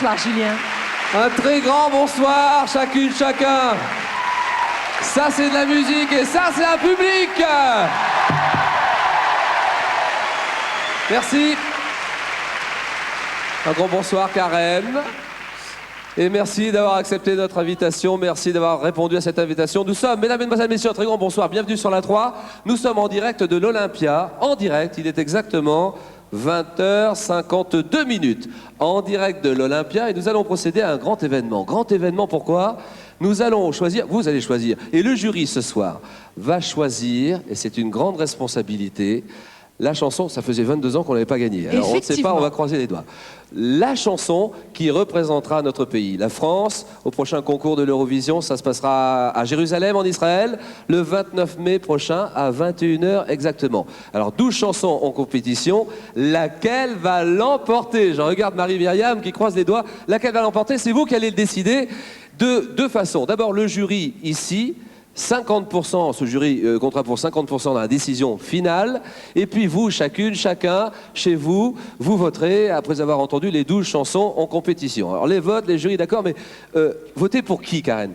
bonsoir Julien. Un très grand bonsoir, chacune, chacun. Ça, c'est de la musique et ça, c'est un public. Merci. Un grand bonsoir, Karen. Et merci d'avoir accepté notre invitation. Merci d'avoir répondu à cette invitation. Nous sommes, mesdames, mesdemoiselles, messieurs, un très grand bonsoir. Bienvenue sur la 3. Nous sommes en direct de l'Olympia. En direct, il est exactement 20h52. En direct de l'Olympia. Et nous allons procéder à un grand événement. Grand événement, pourquoi ? Nous allons choisir, vous allez choisir, et le jury ce soir va choisir, et c'est une grande responsabilité, la chanson, ça faisait 22 ans qu'on n'avait pas gagné. Alors on ne sait pas, on va croiser les doigts. La chanson qui représentera notre pays, la France, au prochain concours de l'Eurovision, ça se passera à Jérusalem en Israël, le 29 mai prochain à 21h exactement. Alors 12 chansons en compétition, laquelle va l'emporter? Je regarde Marie-Myriam qui croise les doigts, laquelle va l'emporter? C'est vous qui allez le décider de deux façons. D'abord le jury ici, 50%, ce jury comptera pour 50% dans la décision finale. Et puis vous, chacune, chacun, chez vous, vous voterez après avoir entendu les 12 chansons en compétition. Alors les votes, les jurys, d'accord, mais votez pour qui, Karen?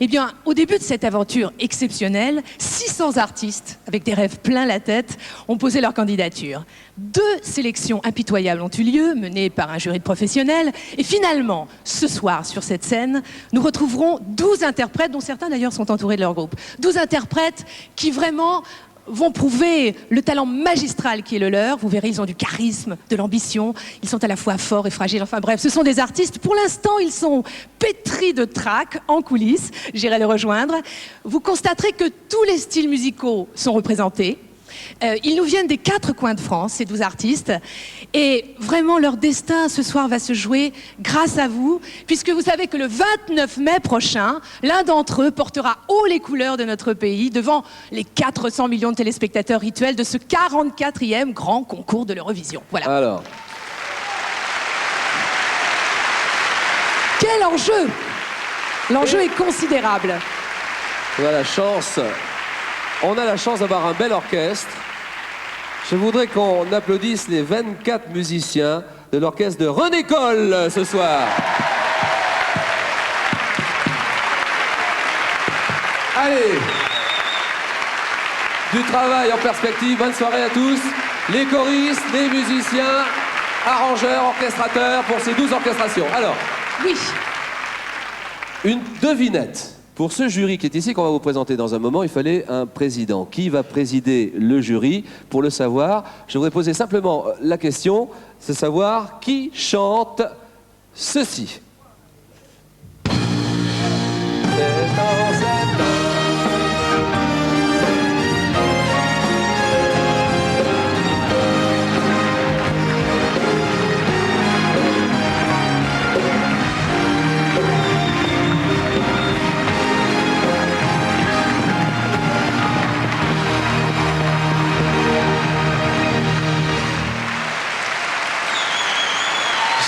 Eh bien, au début de cette aventure exceptionnelle, 600 artistes, avec des rêves plein la tête, ont posé leur candidature. 2 sélections impitoyables ont eu lieu, menées par un jury de professionnels. Et finalement, ce soir, sur cette scène, nous retrouverons 12 interprètes, dont certains d'ailleurs sont entourés de leur groupe. 12 interprètes qui vraiment vont prouver le talent magistral qui est le leur. Vous verrez, ils ont du charisme, de l'ambition. Ils sont à la fois forts et fragiles. Enfin bref, ce sont des artistes. Pour l'instant, ils sont pétris de trac en coulisses. J'irai les rejoindre. Vous constaterez que tous les styles musicaux sont représentés. Ils nous viennent des 4 coins de France, ces 12 artistes. Et vraiment, leur destin ce soir va se jouer grâce à vous, puisque vous savez que le 29 mai prochain, l'un d'entre eux portera haut les couleurs de notre pays devant les 400 millions de téléspectateurs rituels de ce 44e grand concours de l'Eurovision. Voilà. Alors. Quel enjeu! L'enjeu est considérable. On a la chance. On a la chance d'avoir un bel orchestre. Je voudrais qu'on applaudisse les 24 musiciens de l'orchestre de René Coll ce soir. Allez, du travail en perspective. Bonne soirée à tous. Les choristes, les musiciens, arrangeurs, orchestrateurs pour ces 12 orchestrations. Alors, oui. Une devinette. Pour ce jury qui est ici, qu'on va vous présenter dans un moment, il fallait un président. Qui va présider le jury? Pour le savoir, je voudrais poser simplement la question, c'est savoir qui chante ceci.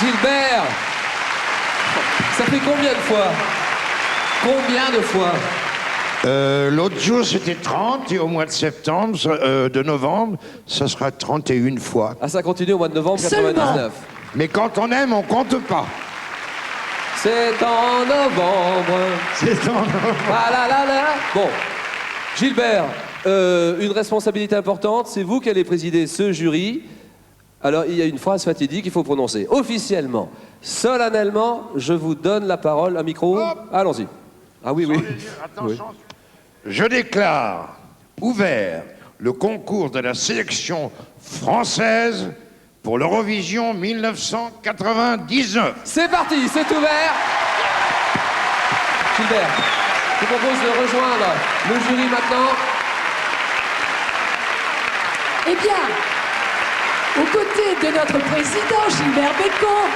Gilbert, ça fait combien de fois? Combien de fois? L'autre jour, c'était 30, et au mois de novembre, ça sera 31 fois. Ah, ça continue au mois de novembre 99. Mais quand on aime, on compte pas. C'est en novembre. C'est en novembre. Ah là là là. Bon, Gilbert, une responsabilité importante, c'est vous qui allez présider ce jury. Alors, il y a une phrase fatidique qu'il faut prononcer. Officiellement, solennellement, je vous donne la parole. Un micro. Allons-y. Ah oui, oui. Attention. Oui. Je déclare ouvert le concours de la sélection française pour l'Eurovision 1999. C'est parti, c'est ouvert. Gilbert, je vous propose de rejoindre le jury maintenant. Eh bien, aux côtés de notre président Gilbert Bécaud,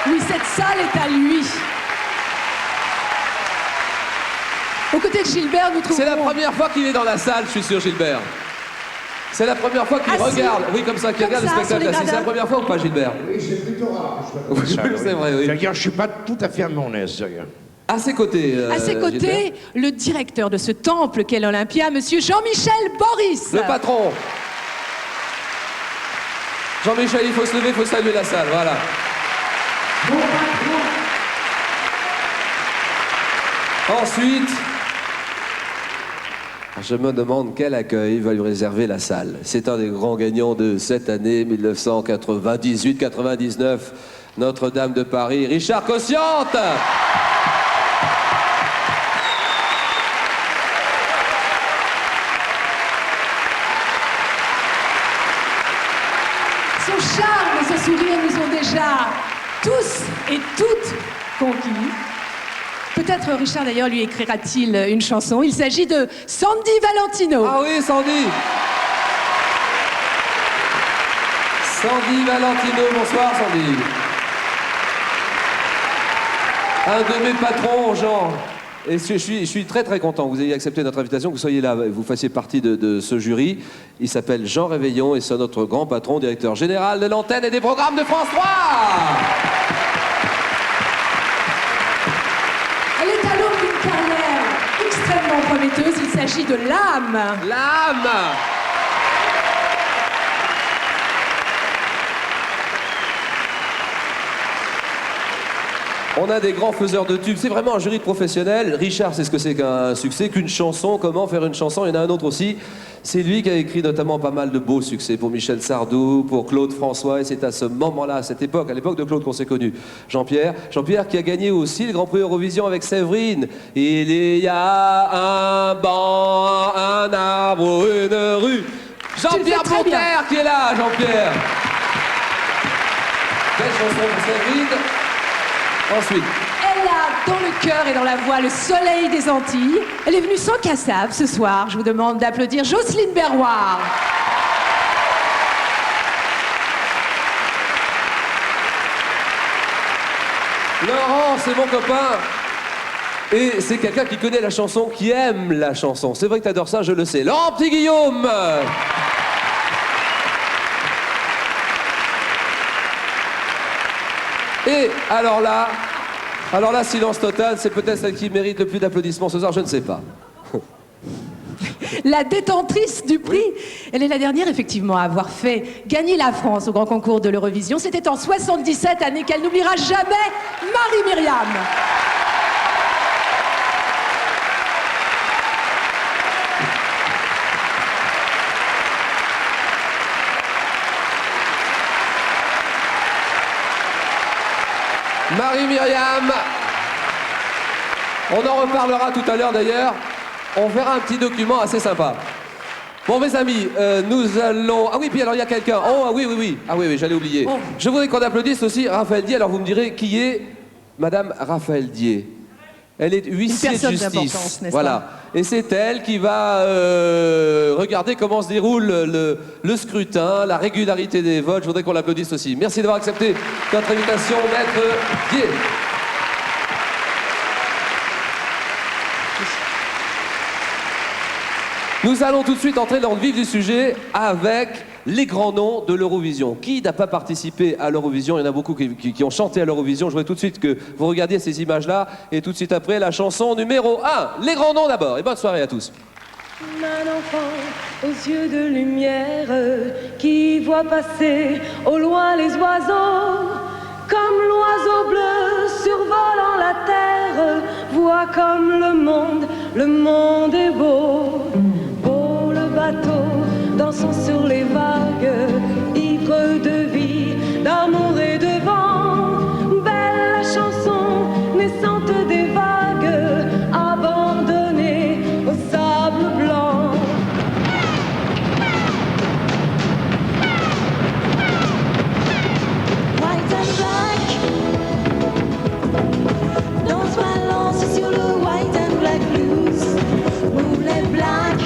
oui, cette salle est à lui. Aux côtés de Gilbert, nous trouvons... C'est la première fois qu'il est dans la salle, je suis sûr, Gilbert. C'est la première fois qu'il regarde, oui, comme ça, qu'il regarde le spectacle assis. C'est la première fois ou pas, Gilbert? Oui, c'est plutôt rare. C'est vrai, oui. C'est-à-dire, je suis pas tout à fait à mon aise, d'ailleurs. À ses côtés, à ses côtés, Gilbert, le directeur de ce temple qu'est l'Olympia, monsieur Jean-Michel Boris. le patron. Jean-Michel, il faut se lever, il faut saluer la salle, voilà. Mon patron, Ensuite, je me demande quel accueil va lui réserver la salle. C'est un des grands gagnants de cette année 1998-99. Notre-Dame de Paris, Richard Cossiante. Son charme et son sourire nous ont déjà tous et toutes conquis. Peut-être Richard d'ailleurs lui écrira-t-il une chanson. Il s'agit de Sandy Valentino. Ah oui, Sandy. Sandy Valentino, bonsoir Sandy. Un de mes patrons, Jean. Et je suis très très content que vous ayez accepté notre invitation, que vous soyez là, vous fassiez partie de ce jury. Il s'appelle Jean Réveillon et c'est notre grand patron, directeur général de l'antenne et des programmes de France 3. Elle est à l'aube d'une carrière extrêmement prometteuse. Il s'agit de L'âme. L'âme. On a des grands faiseurs de tubes, c'est vraiment un jury de professionnels. Richard sait ce que c'est qu'un succès, qu'une chanson, comment faire une chanson. Il y en a un autre aussi. C'est lui qui a écrit notamment pas mal de beaux succès pour Michel Sardou, pour Claude François. Et c'est à ce moment-là, à cette époque, à l'époque de Claude qu'on s'est connu. Jean-Pierre qui a gagné aussi le Grand Prix Eurovision avec Séverine. Il y a un banc, un arbre, une rue. Jean-Pierre Bonterre qui est là, Jean-Pierre. Belle chanson pour Séverine. Ensuite. Elle a dans le cœur et dans la voix le soleil des Antilles. Elle est venue sans cassave ce soir. Je vous demande d'applaudir Jocelyne Berroir. Laurent, c'est mon copain. Et c'est quelqu'un qui connaît la chanson, qui aime la chanson. C'est vrai que t'adores ça, je le sais. Laurent Petit Guillaume. Et alors là, silence total, c'est peut-être celle qui mérite le plus d'applaudissements ce soir, je ne sais pas. La détentrice du prix. Elle est la dernière, effectivement, à avoir fait gagner la France au grand concours de l'Eurovision. C'était en 77, année qu'elle n'oubliera jamais, Marie-Myriam. Marie-Myriam, on en reparlera tout à l'heure d'ailleurs, on verra un petit document assez sympa. Bon mes amis, nous allons... Ah oui, puis alors il y a quelqu'un. Oh ah oui, j'allais oublier. Oh. Je voudrais qu'on applaudisse aussi Raphaël Dié, alors vous me direz qui est Madame Raphaël Dié. Elle est huissier de justice. Voilà. Et c'est elle qui va regarder comment se déroule le scrutin, la régularité des votes. Je voudrais qu'on l'applaudisse aussi. Merci d'avoir accepté notre invitation, Maître Dié. Nous allons tout de suite entrer dans le vif du sujet avec les grands noms de l'Eurovision. Qui n'a pas participé à l'Eurovision? Il y en a beaucoup qui ont chanté à l'Eurovision. Je voudrais tout de suite que vous regardiez ces images-là. Et tout de suite après, la chanson numéro 1. Les grands noms d'abord. Et bonne soirée à tous. Un enfant aux yeux de lumière qui voit passer au loin les oiseaux. Comme l'oiseau bleu survolant la terre, voit comme le monde est beau. Beau le bateau dansant sur les vagues, ivre de vie, d'amour et de vent. Belle la chanson naissante des vagues, abandonnée au sable blanc. White and black, danse balance sur le white and black blues. Moonlit black.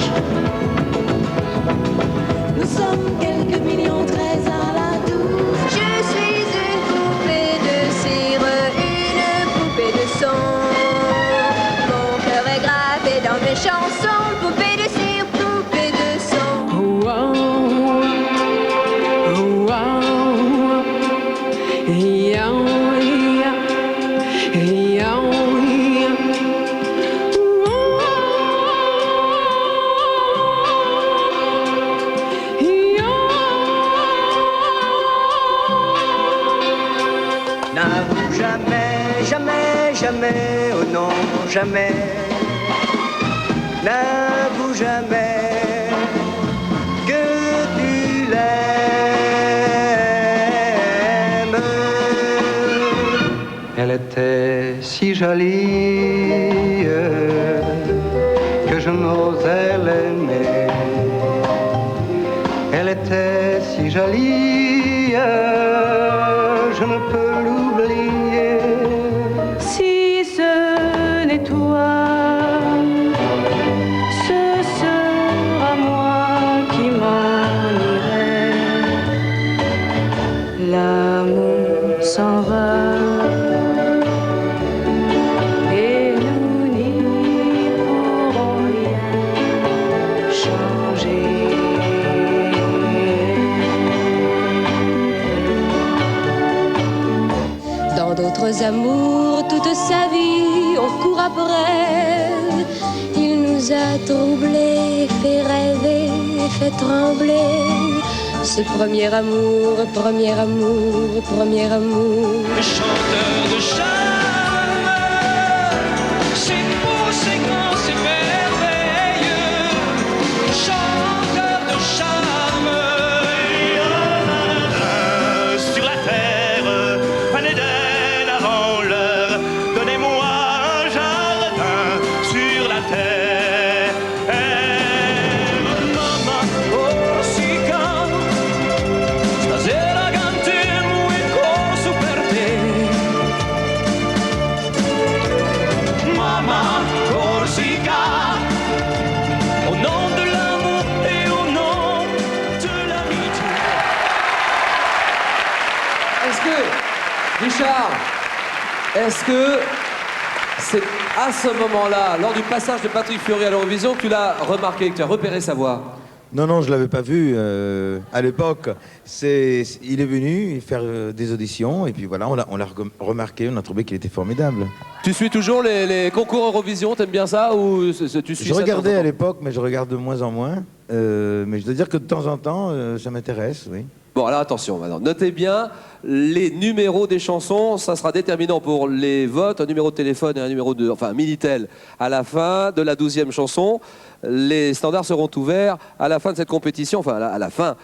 Nous sommes quelques millions, très à la douce. Je suis une poupée de cire, une poupée de son. Mon cœur est gravé dans mes chansons. Poupée de cire, poupée de son. Oh, oh, oh, oh, yeah, yeah, yeah, N'avoue jamais, jamais, jamais, oh non, jamais, n'avoue jamais que tu l'aimes. Elle était si jolie que je n'osais l'aimer. Elle était si jolie, je ne peux l'oublier. Si ce n'est toi, ce sera moi qui m'en irai. L'amour s'en va et nous n'y pourrons rien changer. Dans d'autres amours, toute sa vie, on court après. Il nous a troublés, fait rêver, fait trembler. Ce premier amour, premier amour, premier amour. Chanteur de charme, c'est beau, c'est grand, c'est merveilleux. Chanteur de charme, il y en a un sur la terre, un Éden avant l'heure. Donnez-moi un jardin sur la terre. Mamma, Corsica, stasera cantiamo il corso per te. Mamma Corsica, au nom de l'amour et au nom de l'amitié. Est-ce que, Richard, est-ce que c'est à ce moment-là, lors du passage de Patrick Fiori à l'Eurovision, que tu l'as remarqué, que tu as repéré sa voix? Non, je l'avais pas vu à l'époque. Il est venu faire des auditions et puis voilà, on l'a remarqué, on a trouvé qu'il était formidable. Tu suis toujours les concours Eurovision, t'aimes bien ça ou tu suis Je ça regardais de temps en à l'époque, mais je regarde de moins en moins. Mais je dois dire que de temps en temps, ça m'intéresse, oui. Bon, alors attention maintenant. Notez bien les numéros des chansons. Ça sera déterminant pour les votes. Un numéro de téléphone et un numéro de, enfin, Minitel à la fin de la 12e chanson. Les standards seront ouverts à la fin de cette compétition, enfin à la fin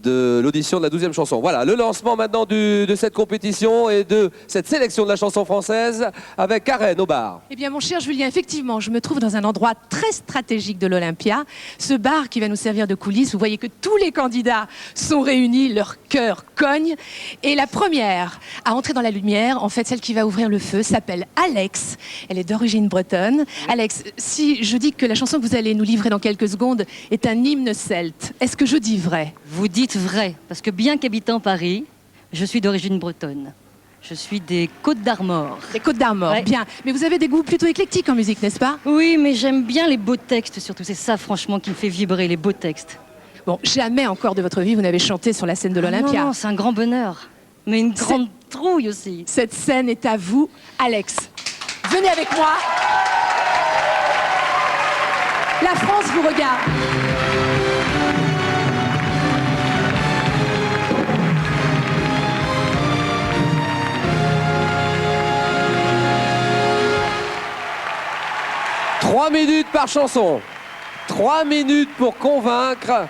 de l'audition de la 12e chanson. Voilà, le lancement maintenant de cette compétition et de cette sélection de la chanson française avec Karen au bar. Eh bien, mon cher Julien, effectivement, je me trouve dans un endroit très stratégique de l'Olympia. Ce bar qui va nous servir de coulisses. Vous voyez que tous les candidats sont réunis, leur cœur cogne. Et la première à entrer dans la lumière, en fait, celle qui va ouvrir le feu, s'appelle Alex. Elle est d'origine bretonne. Alex, si je dis que la chanson que vous allez nous livrer dans quelques secondes est un hymne celte, est-ce que je dis vrai? Vous dites vrai, parce que bien qu'habitant Paris, je suis d'origine bretonne. Je suis des Côtes-d'Armor. Des Côtes-d'Armor, Ouais. Bien. Mais vous avez des goûts plutôt éclectiques en musique, n'est-ce pas? Oui, mais j'aime bien les beaux textes surtout. C'est ça, franchement, qui me fait vibrer, les beaux textes. Bon, jamais encore de votre vie vous n'avez chanté sur la scène de Ah l'Olympia. non, c'est un grand bonheur. Mais une grande trouille aussi. Cette scène est à vous, Alex. Venez avec moi. La France vous regarde. Trois minutes par chanson. 3 minutes pour convaincre.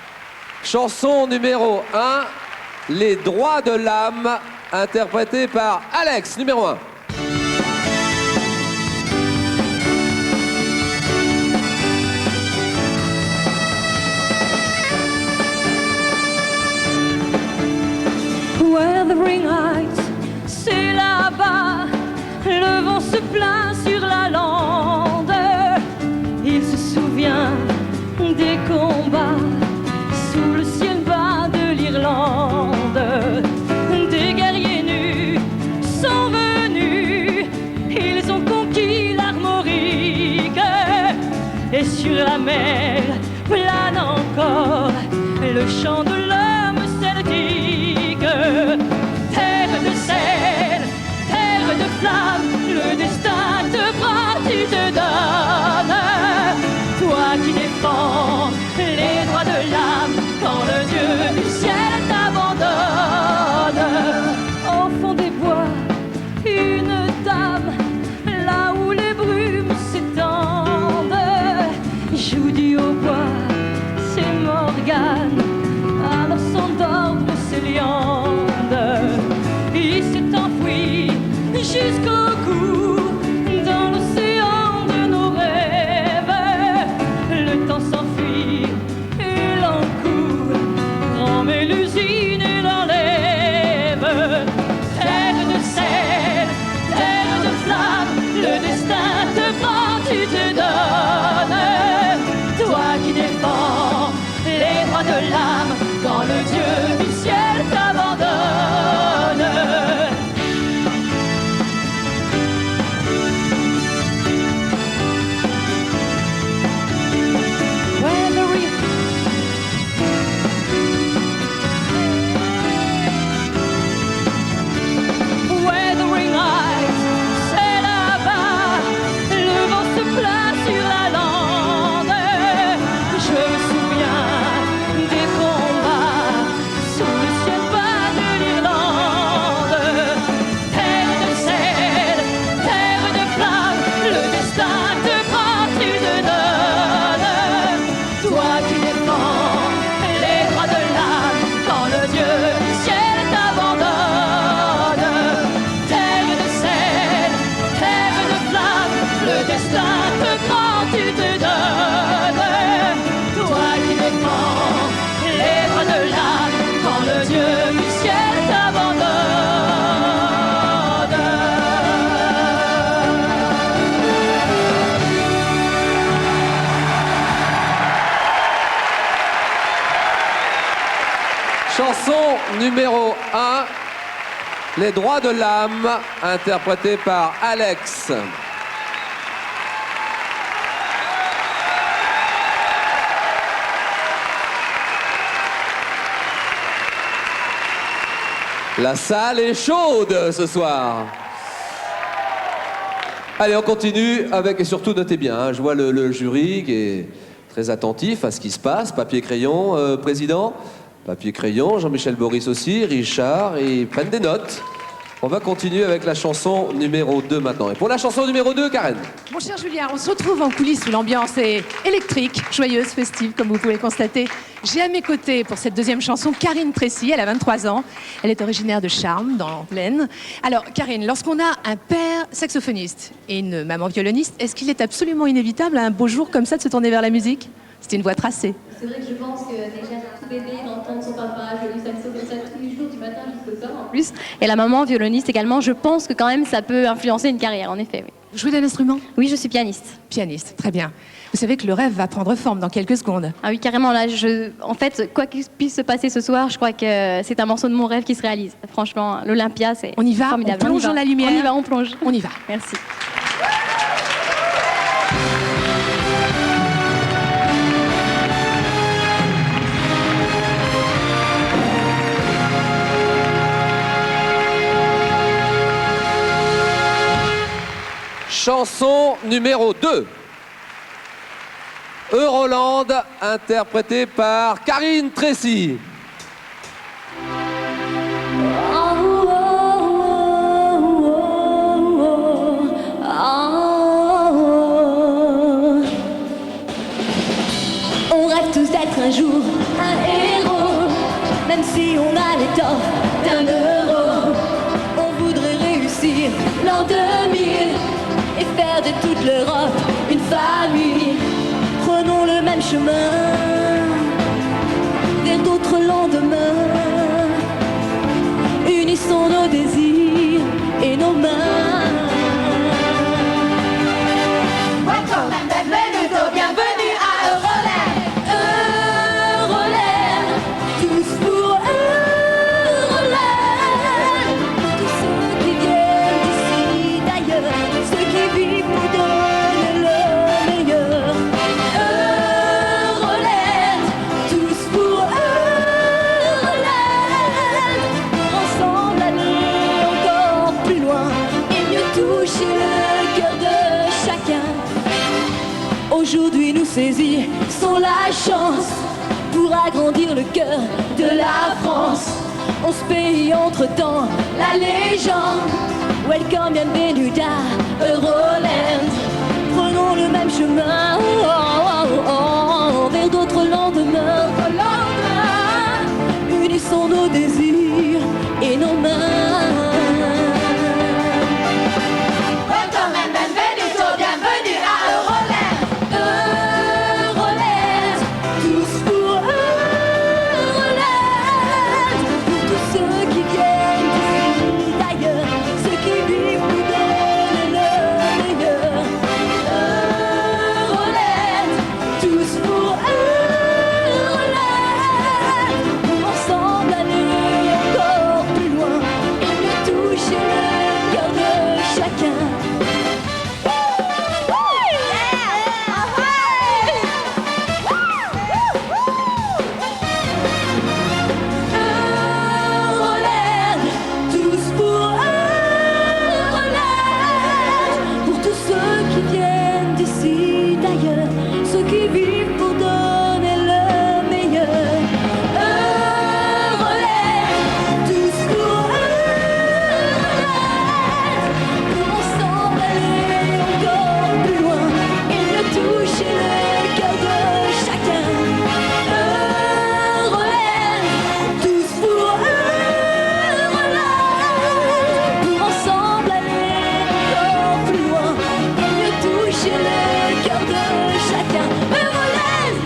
Chanson numéro 1, Les droits de l'âme, interprétée par Alex, numéro 1. Wuthering Heights, c'est là-bas, le vent se plaint sur la lande. Il se souvient des combats sous le ciel bas de l'Irlande. Des guerriers nus sont venus, ils ont conquis l'Armorique. Et sur la mer plane encore le chant de l'homme celtique. Terre de sel, terre de flamme, le destin te prend, tu te donnes. Toi qui défends les droits de l'âme quand le Dieu du ciel t'abandonne. Au fond des bois, une dame, là où les brumes s'éteignent, Chanson numéro 1, Les droits de l'âme, interprétée par Alex. La salle est chaude ce soir. Allez, on continue avec, et surtout notez bien, hein, je vois le jury qui est très attentif à ce qui se passe. Papier-crayon, président. Papier-crayon, Jean-Michel Boris aussi, Richard, et ils prennent des notes. On va continuer avec la chanson numéro 2 maintenant. Et pour la chanson numéro 2, Karen. Mon cher Julien, on se retrouve en coulisses où l'ambiance est électrique, joyeuse, festive, comme vous pouvez le constater. J'ai à mes côtés pour cette deuxième chanson Karine Tracy, elle a 23 ans. Elle est originaire de Charmes, dans l'Aisne. Alors, Karine, lorsqu'on a un père saxophoniste et une maman violoniste, est-ce qu'il est absolument inévitable à un beau jour comme ça de se tourner vers la musique? C'est une voie tracée. C'est vrai que je pense que déjà tout bébé d'entendre son papa jouer du saxo comme ça tous les jours du matin jusqu'au soir en plus. Et la maman violoniste également, je pense que quand même ça peut influencer une carrière, en effet. Oui. Vous jouez d'un instrument? Oui, je suis pianiste. Pianiste, très bien. Vous savez que le rêve va prendre forme dans quelques secondes. Ah oui, carrément, là, en fait, quoi qu'il puisse se passer ce soir, je crois que c'est un morceau de mon rêve qui se réalise. Franchement, l'Olympia, c'est on y va, formidable. On plonge dans la lumière. On y va, on plonge. On y va. Merci. Chanson numéro 2. Euroland, interprétée par Karine Tracy. On rêve tous d'être un jour un héros, même si on a les torts d'un euro. On voudrait réussir l'an 2000 et faire de toute l'Europe une famille. Prenons le même chemin vers d'autres lendemains. Unissons nos désirs et nos mains. Welcome and bienvenido, bienvenue à Euroland. Euroland, tous pour Euroland. Tous ceux qui viennent d'ici, d'ailleurs, ceux qui vivent pour donner le meilleur. Euroland, tous pour Euroland. Ensemble aller encore plus loin et mieux toucher le cœur de chacun. Aujourd'hui nous saisissons la chance pour agrandir le cœur de la France. On se paye entre-temps la légende. Welcome, bienvenue à Euroland. Prenons le même chemin vers d'autres lendemains. Unissons nos désirs et nos mains. Welcome and bienvenido, bienvenue à Euroland. Euroland, tous pour Euroland. Pour tous ceux qui viennent d'ici, d'ailleurs, ceux qui vivent pour donner le meilleur. Euroland, tous pour Euroland. Pour ensemble aller encore plus loin et mieux toucher le cœur de chacun. Euroland, tous pour Euroland. Pour tous ceux qui viennent d'ici, d'ailleurs, ceux qui vivent pour donner le meilleur. Euroland, tous pour Euroland. Pour ensemble aller encore plus loin et mieux toucher le cœur de chacun. Euroland, tous pour Euroland. Pour ensemble aller encore plus loin et mieux toucher le cœur de chacun. Euroland.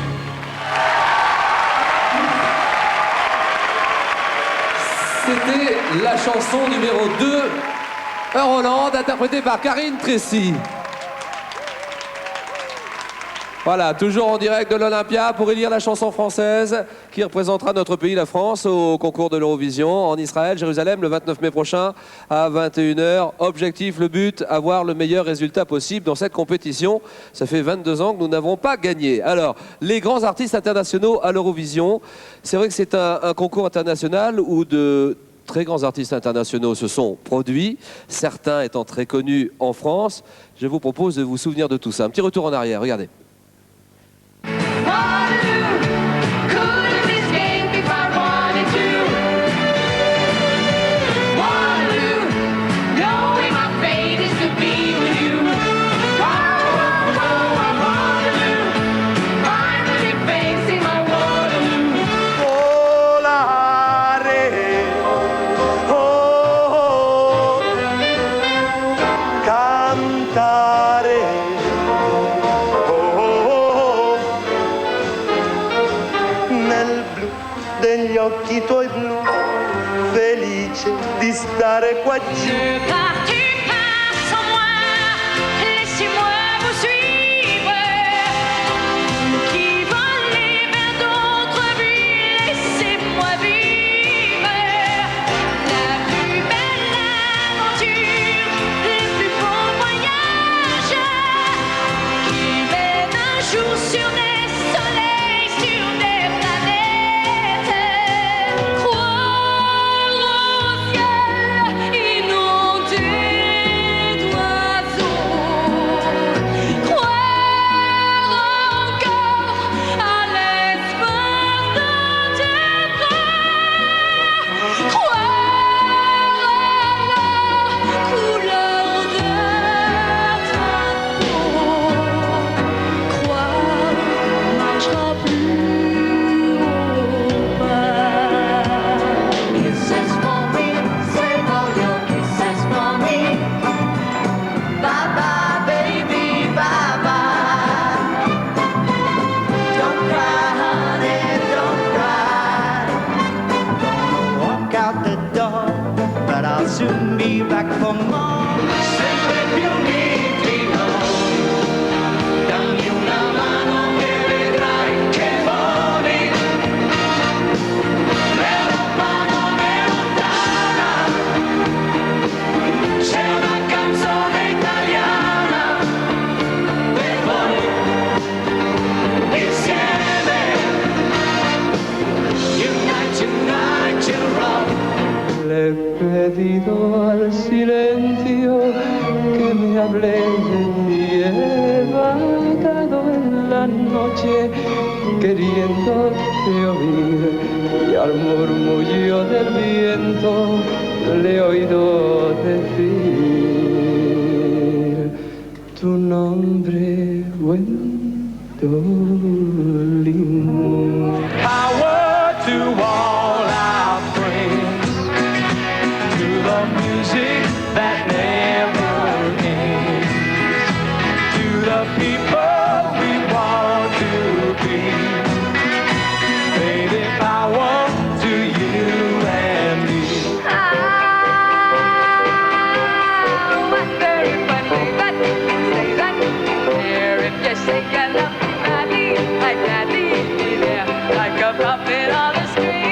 C'était la chanson numéro 2, Euroland, interprétée par Karine Tracy. Voilà, toujours en direct de l'Olympia pour élire la chanson française qui représentera notre pays, la France, au concours de l'Eurovision en Israël, Jérusalem, le 29 mai prochain à 21h. Objectif, le but, avoir le meilleur résultat possible dans cette compétition. Ça fait 22 ans que nous n'avons pas gagné. Alors, les grands artistes internationaux à l'Eurovision, c'est vrai que c'est un concours international où de très grands artistes internationaux se sont produits, certains étant très connus en France. Je vous propose de vous souvenir de tout ça. Un petit retour en arrière, regardez. Occhi tuoi blu, felice di stare qua giù. Tu pars sans moi, laissez-moi vous suivre. Qui volez vers d'autres vues, laissez-moi vivre. La plus belle aventure, le plus beau voyage qui mène un jour sur des soleils, sur des planètes. Soon be back for more. Sempre più nitido. Dammi una mano che vedrai che voli. L'Europa non è lontana. C'è una canzone italiana per voi. Insieme. Unite, unite and rock. Le he pedido al silencio que me hable de ti. He vagado en la noche queriéndote oír y al murmullo del viento le he oído decir tu nombre, Gwendolyn. Power to all our friends. The music that never ends. To the people we want to be. Baby, power to you and me. What's very funny that you say that? Here if you say you love me madly, I can't leave me there like a puppet on the string.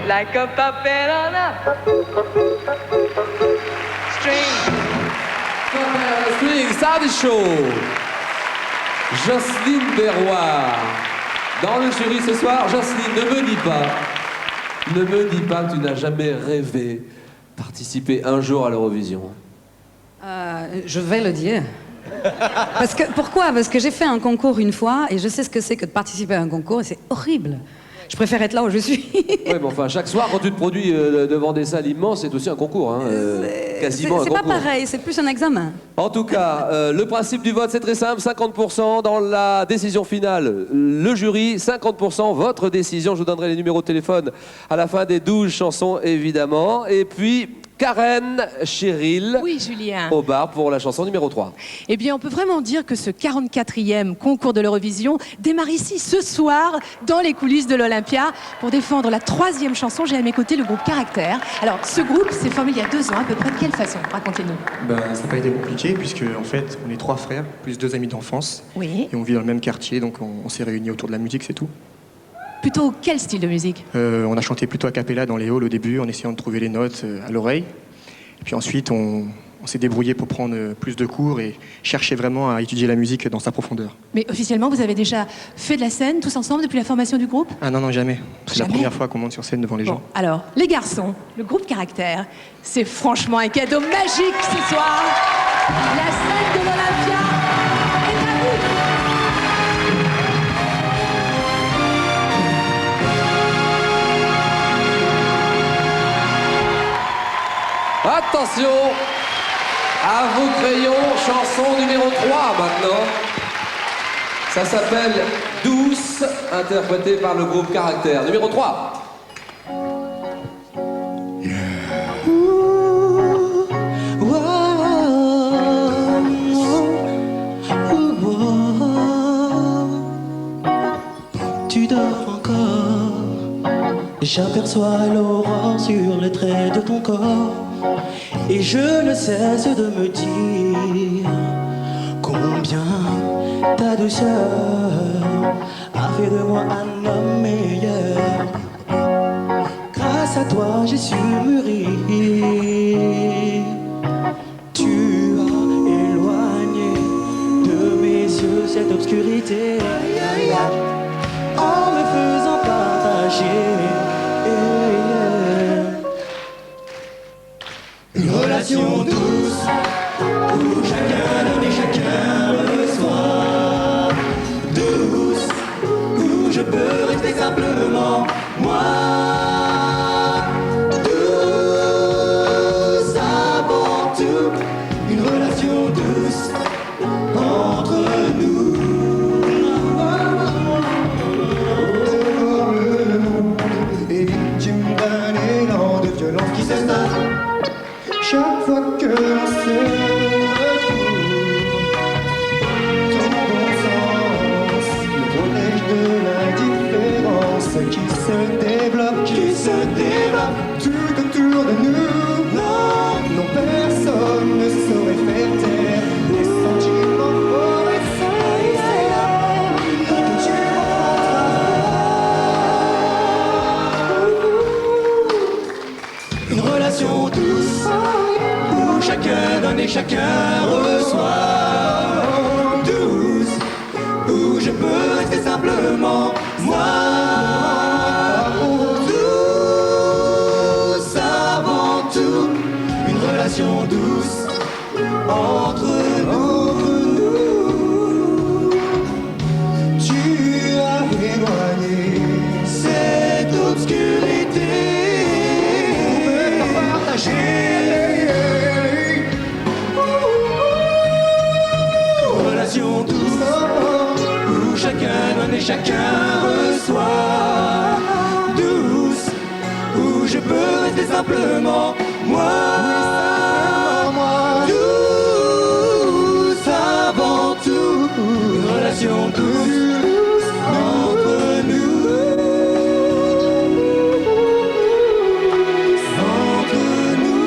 Like a puppet on a string. String, Sardi Show. Jocelyne Berroir. Dans le jury ce soir, Jocelyne, ne me dis pas que tu n'as jamais rêvé participer un jour à l'Eurovision. Je vais le dire. Pourquoi ? Parce que j'ai fait un concours une fois et je sais ce que c'est que de participer à un concours et c'est horrible. Je préfère être là où je suis. Oui, mais enfin, chaque soir, quand tu te produis devant des salles immenses, c'est aussi un concours, hein, quasiment un concours. C'est pas pareil, c'est plus un examen. En tout cas, le principe du vote, c'est très simple, 50% dans la décision finale. Le jury, 50% votre décision. Je vous donnerai les numéros de téléphone à la fin des 12 chansons, évidemment. Et puis, Karen Cheryl Oui, Julien. au bar pour la chanson numéro 3. Eh bien, on peut vraiment dire que ce 44e concours de l'Eurovision démarre ici ce soir dans les coulisses de l'Olympia pour défendre la 3e chanson. J'ai à mes côtés le groupe Caractère. Alors, ce groupe s'est formé il y a 2 ans, à peu près. De quelle façon? Racontez-nous. Ça n'a pas été compliqué puisque en fait on est 3 frères plus 2 amis d'enfance Oui. et on vit dans le même quartier donc on s'est réunis autour de la musique, c'est tout. Plutôt quel style de musique? On a chanté plutôt a cappella dans les halls au début en essayant de trouver les notes à l'oreille. Et puis ensuite on s'est débrouillé pour prendre plus de cours et chercher vraiment à étudier la musique dans sa profondeur. Mais officiellement, vous avez déjà fait de la scène tous ensemble depuis la formation du groupe? Ah non, jamais. C'est la Jamais première fois qu'on monte sur scène devant les gens. Bon, alors, les garçons, le groupe Caractère, c'est franchement un cadeau magique ce soir. La scène de l'Olympia est à vous. Attention, à vos crayons, chanson numéro 3 maintenant. Ça s'appelle Douce, interprétée par le groupe Caractère. Numéro 3. Tu dors encore, et j'aperçois l'aurore sur les traits de ton corps. Et je ne cesse de me dire combien ta douceur a fait de moi un homme meilleur. Grâce à toi, j'ai su mûrir. Tu as éloigné de mes yeux cette obscurité en me faisant partager une relation douce où chacun donne et chacun reçoit. Douce où je peux rester simplement moi. Douce avant tout, une relation douce entre nous. Et tu me donnes l'élan de violence qui s'installe chaque fois que l'on se retrouve. Ton bon sens me protège de l'indifférence qui se développe tout autour de nous. Non, non, personne ne saurait faire taire les sentiments forts et sincères que tu montres. Une relation douce où chacun donne et chacun reçoit. Douce où je peux rester simplement moi. Douce avant tout, une relation douce entre nous. Tu as éloigné cette obscurité pour partager. Relation douce où chacun donne et chacun reçoit. Douce où je peux rester simplement moi. Douce avant tout, une relation douce entre nous. Entre nous.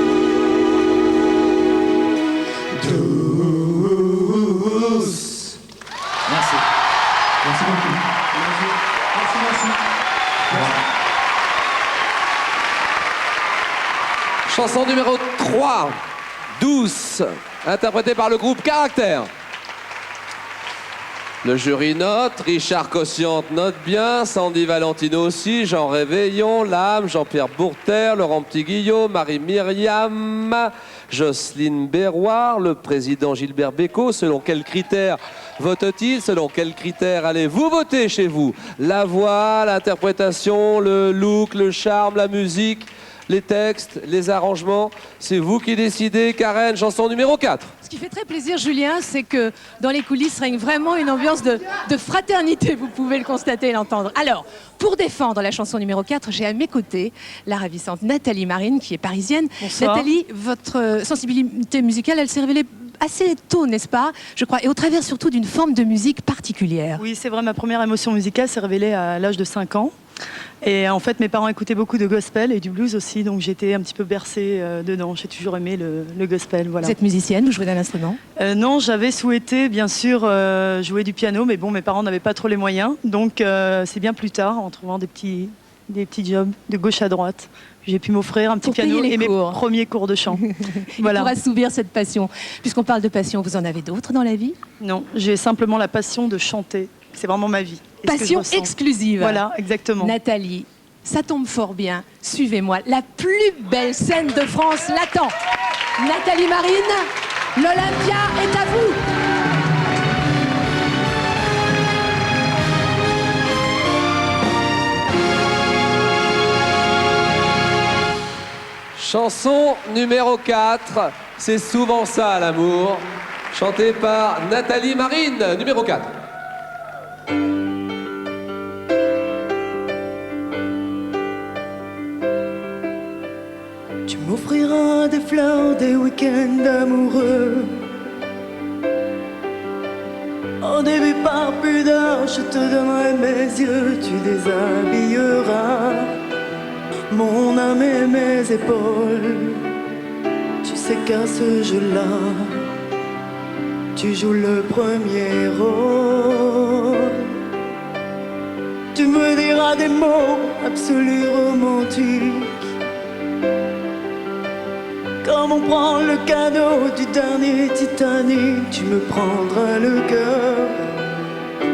Douce. Merci. Merci beaucoup. Merci. Chanson numéro 3, Douce, interprétée par le groupe Caractère. Le jury note, Richard Cossiante note bien, Sandy Valentino aussi, Jean Réveillon, Lame, Jean-Pierre Bourter, Laurent Petit-Guillaume, Marie-Myriam, Jocelyne Berroir, le président Gilbert Bécaud. Selon quels critères vote-t-il? Selon quels critères allez-vous voter chez vous? La voix, l'interprétation, le look, le charme, la musique, les textes, les arrangements. C'est vous qui décidez. Karen, chanson numéro 4. Ce qui fait très plaisir, Julien, c'est que dans les coulisses règne vraiment une ambiance de fraternité, vous pouvez le constater et l'entendre. Alors, pour défendre la chanson numéro 4, j'ai à mes côtés la ravissante Nathalie Marine, qui est parisienne. Bonsoir. Nathalie, votre sensibilité musicale, elle s'est révélée assez tôt, n'est-ce pas, je crois, et au travers surtout d'une forme de musique particulière. Oui, c'est vrai, ma première émotion musicale s'est révélée à l'âge de 5 ans. Et en fait, mes parents écoutaient beaucoup de gospel et du blues aussi, donc j'étais un petit peu bercée dedans. J'ai toujours aimé le gospel. Voilà. Vous êtes musicienne, vous jouez d'un instrument? Non, j'avais souhaité bien sûr jouer du piano, mais bon, mes parents n'avaient pas trop les moyens. Donc c'est bien plus tard, en trouvant des petits jobs de gauche à droite, j'ai pu m'offrir un petit piano et mes premiers cours de chant. Voilà. Pour assouvir cette passion. Puisqu'on parle de passion, vous en avez d'autres dans la vie? Non, j'ai simplement la passion de chanter. C'est vraiment ma vie. Passion exclusive. Voilà, exactement. Nathalie, ça tombe fort bien. Suivez-moi. La plus belle scène de France l'attend. Nathalie Marine, l'Olympia est à vous. Chanson numéro 4. C'est souvent ça, l'amour. Chantée par Nathalie Marine, numéro 4. Tu m'offriras des fleurs, des week-ends amoureux. Au début par pudeur, je te donnerai mes yeux, tu déshabilleras mon âme et mes épaules. Tu sais qu'à ce jeu-là, tu joues le premier rôle. Tu me diras des mots absolus romantiques, comme on prend le cadeau du dernier Titanic. Tu me prendras le cœur,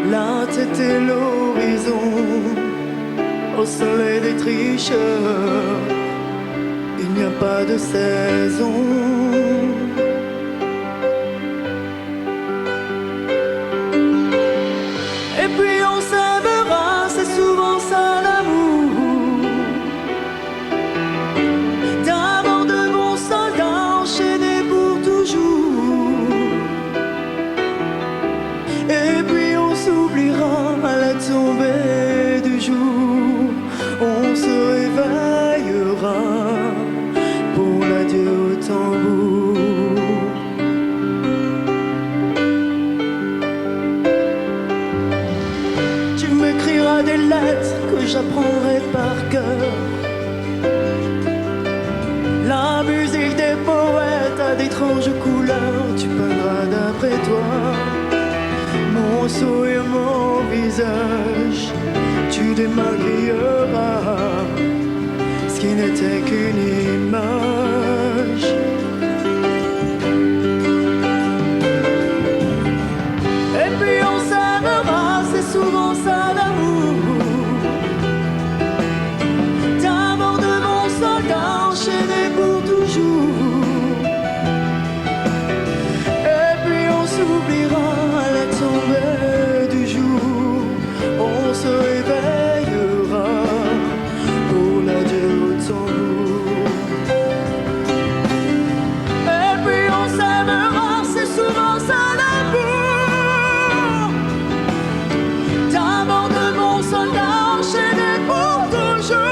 la tête et l'horizon, au soleil des tricheurs. Il n'y a pas de saison. Et puis on s'aimera, c'est souvent ça l'amour. D'abord de bons soldats enchaînés pour toujours. Et puis on s'oubliera à la tombée du jour. On se réveillera pour l'adieu au tambour. Tu m'écriras des lettres que j'apprendrai par cœur. La musique des poètes a d'étranges couleurs. Tu peindras d'après toi mon sourire, mon visage. Tu démaquilleras ce qui n'était qu'une image. Et puis on s'aimera, c'est souvent ça l'amour. D'abord de bons soldats enchaînés pour toujours. Et puis on s'oubliera à la tombée du jour. On se réveillera pour l'adieu au tambour. Et puis on s'aimera, c'est souvent ça l'amour. D'abord de bons soldats enchaînés pour toujours.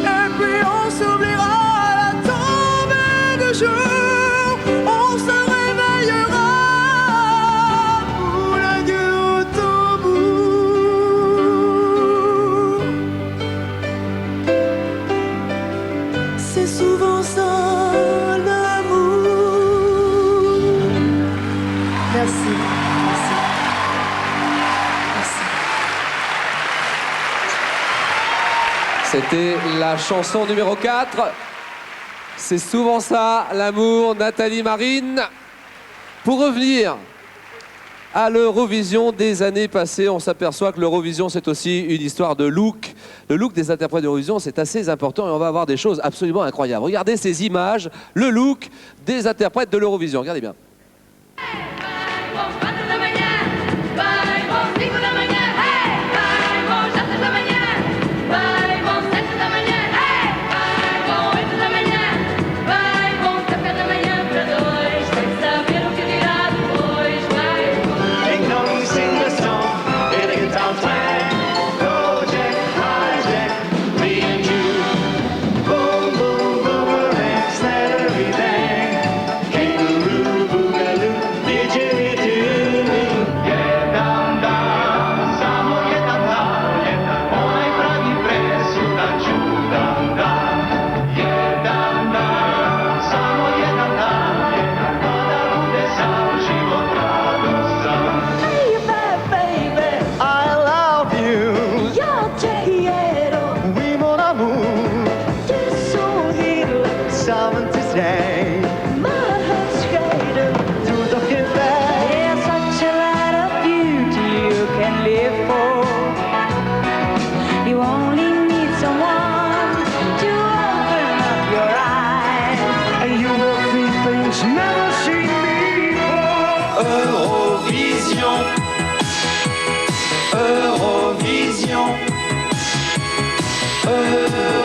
Et puis on s'oubliera à la tombée du jour. On se réveillera pour l'adieu au tambour. C'est souvent ça l'amour. Merci. Merci. Merci. C'était la chanson numéro 4. C'est souvent ça, l'amour, Nathalie Marine. Pour revenir à l'Eurovision des années passées, on s'aperçoit que l'Eurovision, c'est aussi une histoire de look. Le look des interprètes d'Eurovision, c'est assez important et on va avoir des choses absolument incroyables. Regardez ces images, le look des interprètes de l'Eurovision. Regardez bien. Vai, bom 5 da manhã, hey! Vai, bom 7 da manhã. Vai, bom 7 da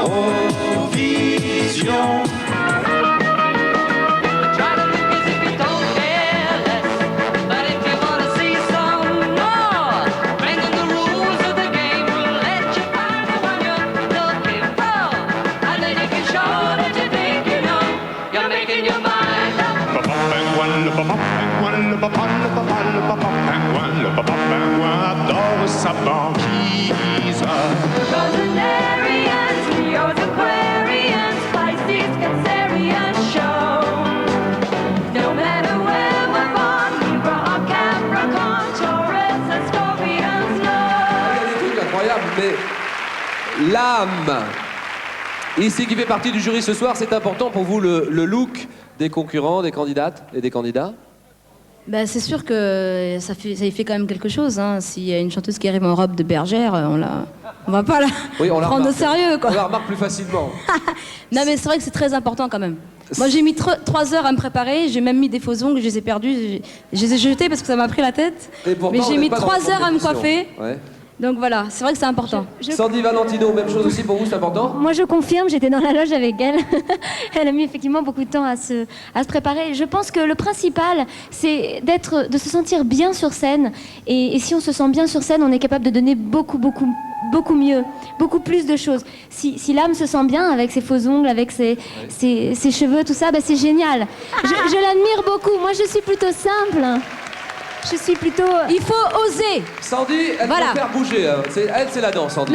Eurovision. Adore sa banquise. Rosenarians, Leos, Aquarians, Pisces, Cancerian show. No matter where we're born, Libra or Capricorn, Taurus and Scorpions, Il y a des trucs incroyables, mais l'âme, ici qui fait partie du jury ce soir, c'est important pour vous le look des concurrents, des candidates et des candidats? Bah, c'est sûr que ça y fait quand même quelque chose. Hein. S'il y a une chanteuse qui arrive en robe de bergère, on va pas la prendre au sérieux. Quoi. On la remarque plus facilement. Non mais c'est vrai que c'est très important quand même. Moi j'ai mis 3 heures à me préparer, j'ai même mis des faux ongles, je les ai perdus, je les ai jetés parce que ça m'a pris la tête. Pourtant, mais j'ai mis pas 3 heures à me coiffer. Ouais. Donc voilà, c'est vrai que c'est important. Sandy Valentino, même chose aussi pour vous, c'est important? Moi je confirme, j'étais dans la loge avec elle. Elle a mis effectivement beaucoup de temps à se préparer. Je pense que le principal, c'est de se sentir bien sur scène. Et si on se sent bien sur scène, on est capable de donner beaucoup mieux, beaucoup plus de choses. Si l'âme se sent bien avec ses faux ongles, avec ses cheveux, tout ça, bah c'est génial. Je l'admire beaucoup. Moi je suis plutôt simple. Je suis plutôt... Il faut oser. Sandy, elle peut faire bouger. Hein. Elle, c'est la danse, Sandy.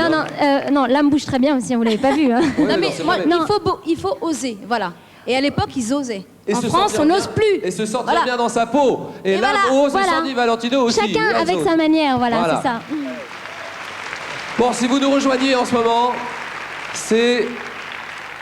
Non, l'âme bouge très bien aussi, vous l'avez pas vu. Hein. Oui, non, mais non, il faut oser, voilà. Et à l'époque, ils osaient. Et en France, on n'ose plus. Et se sentir bien dans sa peau. Et l'âme ose, et Sandy Valentino aussi. Chacun avec sa manière, voilà. C'est ça. Bon, si vous nous rejoignez en ce moment, c'est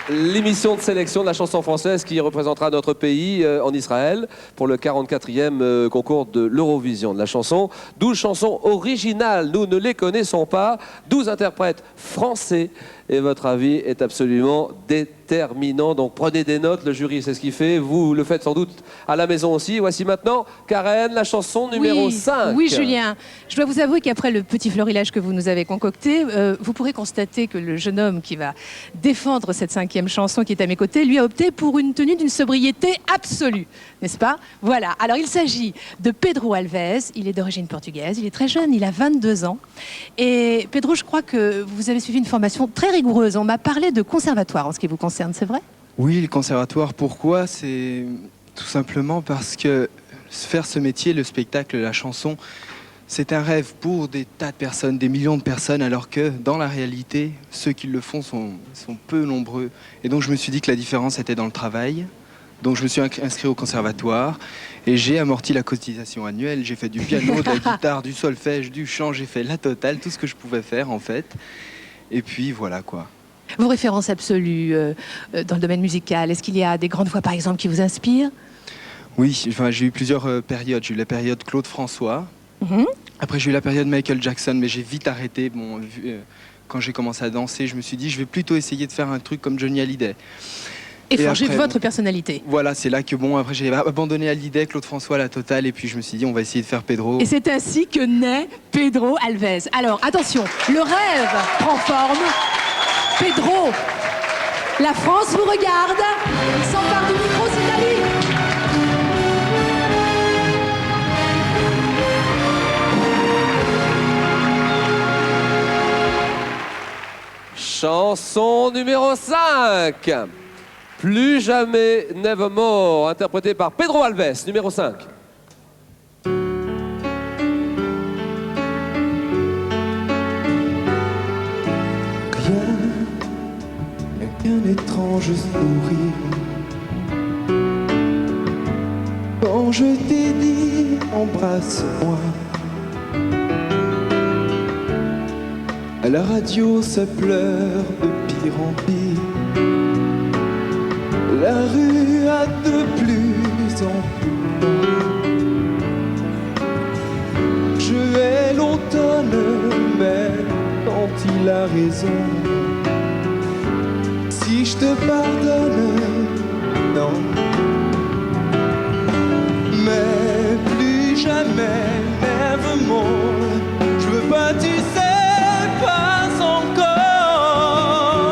l'émission de sélection de la chanson française qui représentera notre pays en Israël pour le 44e concours de l'Eurovision de la chanson. 12 chansons originales, nous ne les connaissons pas. 12 interprètes français. Et votre avis est absolument déterminant. Donc prenez des notes, le jury c'est ce qu'il fait. Vous le faites sans doute à la maison aussi. Voici maintenant, Karen, la chanson numéro 5. Oui, Julien. Je dois vous avouer qu'après le petit florilège que vous nous avez concocté, vous pourrez constater que le jeune homme qui va défendre cette 5e chanson qui est à mes côtés, lui a opté pour une tenue d'une sobriété absolue. N'est-ce pas? Voilà. Alors il s'agit de Pedro Alves. Il est d'origine portugaise. Il est très jeune. Il a 22 ans. Et Pedro, je crois que vous avez suivi une formation très rigoureuse. On m'a parlé de conservatoire en ce qui vous concerne, c'est vrai? Oui, le conservatoire, pourquoi? C'est tout simplement parce que faire ce métier, le spectacle, la chanson, c'est un rêve pour des tas de personnes, des millions de personnes, alors que dans la réalité, ceux qui le font sont peu nombreux. Et donc je me suis dit que la différence était dans le travail. Donc je me suis inscrit au conservatoire et j'ai amorti la cotisation annuelle. J'ai fait du piano, de la guitare, du solfège, du chant, j'ai fait la totale, tout ce que je pouvais faire en fait. Et puis voilà quoi. Vos références absolues dans le domaine musical, est-ce qu'il y a des grandes voix par exemple qui vous inspirent? Oui, enfin, j'ai eu plusieurs périodes. J'ai eu la période Claude François. Après j'ai eu la période Michael Jackson, mais j'ai vite arrêté. Bon, quand j'ai commencé à danser, je me suis dit je vais plutôt essayer de faire un truc comme Johnny Hallyday. Et forger votre personnalité. Voilà, c'est là que après j'ai abandonné Hallyday, Claude François, la totale, et puis je me suis dit on va essayer de faire Pedro. Et c'est ainsi que naît Pedro Alves. Alors attention, le rêve prend forme. Pedro, la France vous regarde. Il s'empare du micro, c'est à lui. Chanson numéro 5. Plus jamais Nevermore, interprété par Pedro Alves, numéro 5. Rien qu'un étrange sourire. Quand je t'ai dit embrasse-moi, à la radio ça pleure de pire en pire. La rue a de plus en plus. Je hais l'automne, mais quand il a raison, si je te pardonne, non. Mais plus jamais, nevermore. Je veux pas, tu sais, pas encore.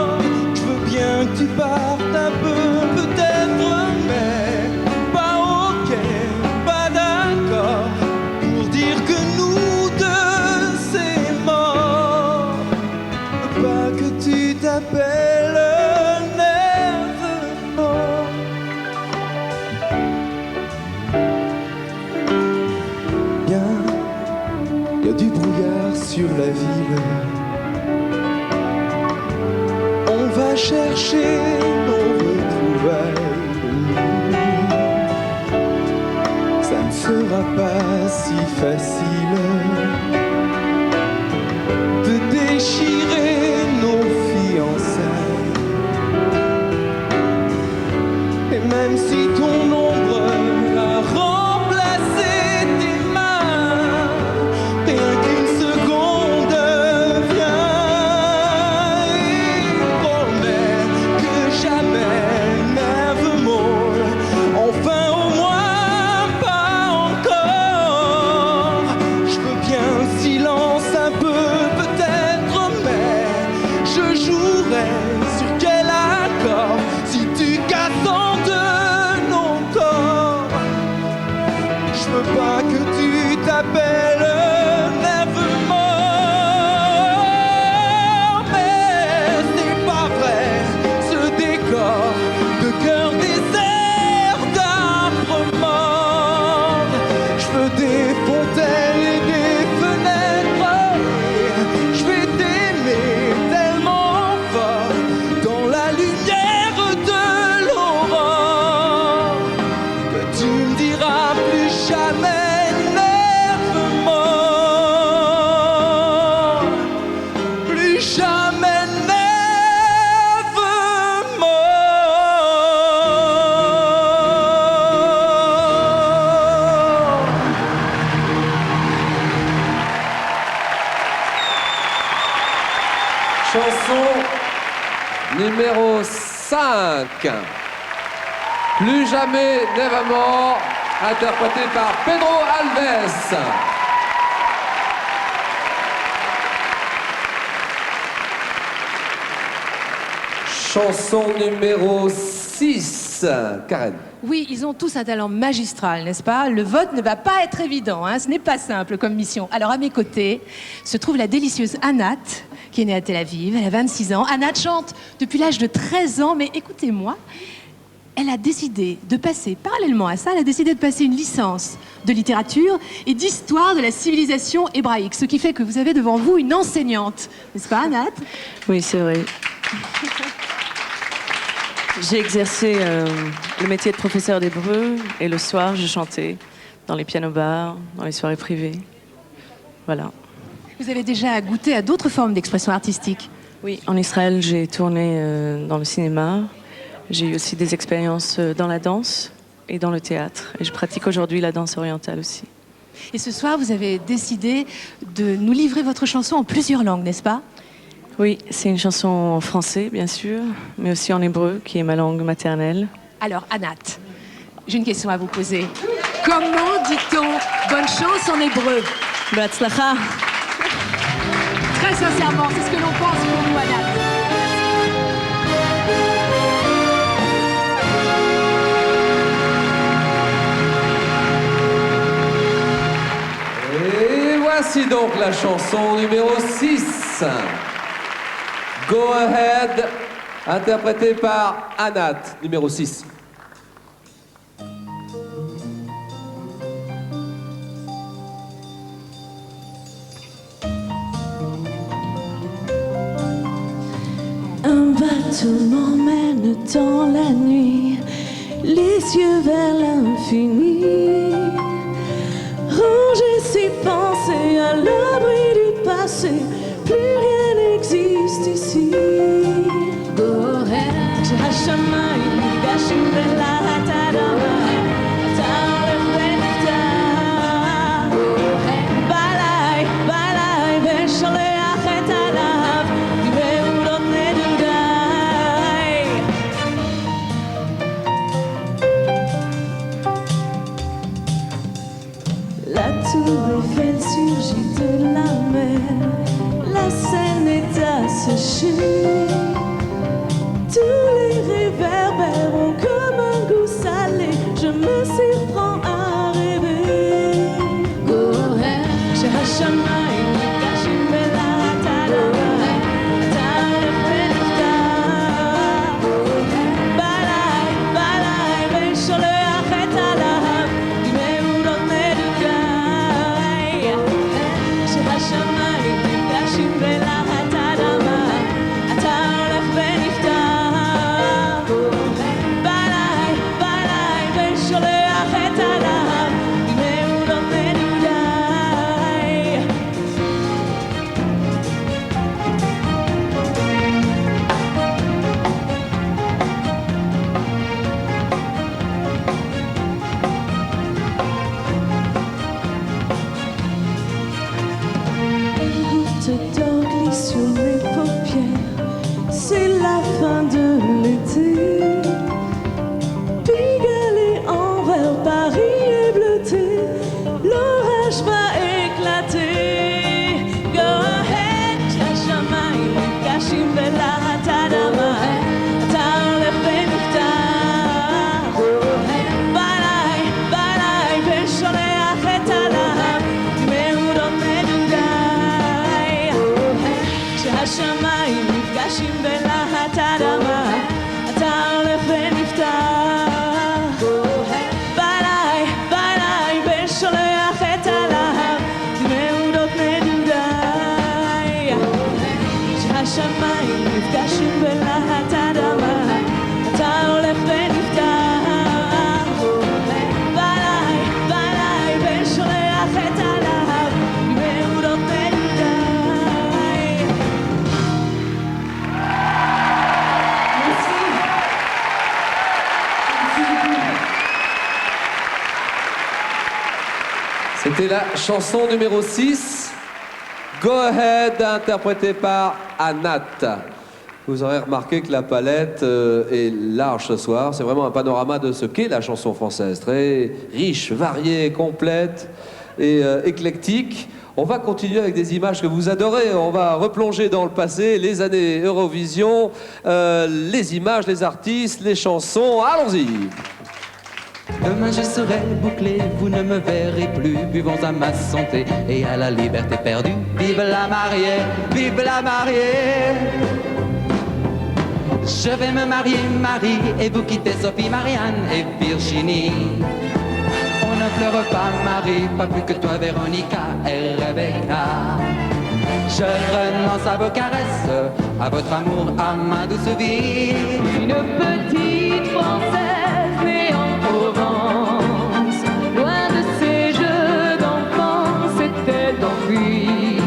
sur la ville. On va chercher nos retrouvailles. Ça ne sera pas si facile de déchirer nos fiançailles. Et même si ton ombre a remplacé tes mains, rien qu'une seconde vient et promet que jamais, nevermore, enfin au moins pas encore. Je veux bien un silence un peu peut-être, mais je jouerai sur quel accord si tu casses en deux nos corps. Je veux pas que tu t'appelles Nevermore, mais c'est pas vrai, ce décor de cœur désert d'arbres morts. Je veux des fontaines et des fenêtres, et je vais t'aimer tellement fort dans la lumière de l'aurore que tu me diras plus jamais nevermore, plus jamais nevermore. Chanson numéro 5. Plus jamais Nevermore, interprété par Pedro Alves. Chanson numéro 6. Karen. Oui, ils ont tous un talent magistral, n'est-ce pas? Le vote ne va pas être évident, hein. Ce n'est pas simple comme mission. Alors à mes côtés se trouve la délicieuse Anat, qui est née à Tel Aviv, elle a 26 ans. Anat chante depuis l'âge de 13 ans, mais écoutez-moi, elle a décidé de passer, parallèlement à ça, elle a décidé de passer une licence de littérature et d'histoire de la civilisation hébraïque, ce qui fait que vous avez devant vous une enseignante, n'est-ce pas Anat? Oui, c'est vrai. J'ai exercé le métier de professeur d'hébreu et le soir, je chantais dans les pianos-bars, dans les soirées privées. Voilà. Vous avez déjà goûté à d'autres formes d'expression artistique? Oui, en Israël, j'ai tourné dans le cinéma. J'ai eu aussi des expériences dans la danse et dans le théâtre. Et je pratique aujourd'hui la danse orientale aussi. Et ce soir, vous avez décidé de nous livrer votre chanson en plusieurs langues, n'est-ce pas? Oui, c'est une chanson en français, bien sûr, mais aussi en hébreu, qui est ma langue maternelle. Alors, Anat, j'ai une question à vous poser. Comment dit-on bonne chance en hébreu? Behatzlacha. Très sincèrement, c'est ce que l'on pense pour nous, Anat. Et voici donc la chanson numéro 6. Go Ahead, interprétée par Anat, numéro 6. Un bateau m'emmène dans la nuit, les yeux vers l'infini. Ranger ses pensées à l'abri du passé, plus rien n'existe ici. Go ahead, השמיים ניגשים בלהט אדמה, אתה הולך ונפתח. בליי, בליי, ושולח את עליו, במעולות נדודיי. La tour Eiffel surgit de la mer, la Seine est asséchée. Tous les réverbères ont comme un goût salé, je me surprends à rêver. Go ahead, שהשמיים ניגשים בלהט אדמה, אתה הולך ונפתח. בליי, בליי, ושולח את עליו, במעולות נדודיי. שהשמיים ושולח את עליו דמעות נדודיי. Une goutte d'eau glisse sur mes paupières, c'est la fin de l'été. Pigalle et envers Paris est bleuté, l'orage va éclater. Go ahead, השמיים נפגשים בלהט אדמה, אתה הולך ונפתח. בליי, בליי, ושולח את הלהב, דמעות נדודיי. כשהשמיים נפגשים בלהט אדמה, אתה הולך ונפתח. בליי, בליי, ושולח את הלהב, דמעות נדודיי. כשהשמיים נפגשים בלהט אדמה, אתה הולך ונפתח. בליי, בליי, ושולח את הלהב, דמעות נדודיי. C'était la chanson numéro 6, Go Ahead, interprétée par Anat. Vous aurez remarqué que la palette est large ce soir. C'est vraiment un panorama de ce qu'est la chanson française. Très riche, variée, complète et éclectique. On va continuer avec des images que vous adorez. On va replonger dans le passé, les années Eurovision, les images, les artistes, les chansons. Allons-y! Demain je serai bouclé, vous ne me verrez plus. Buvons à ma santé et à la liberté perdue. Vive la mariée, vive la mariée. Je vais me marier, Marie, et vous quitter Sophie, Marianne et Virginie. On ne pleure pas, Marie, pas plus que toi, Véronica et Rebecca. Je renonce à vos caresses, à votre amour, à ma douce vie. Une petite Française née en Provence, loin de ces jeux d'enfants, c'était d'envie.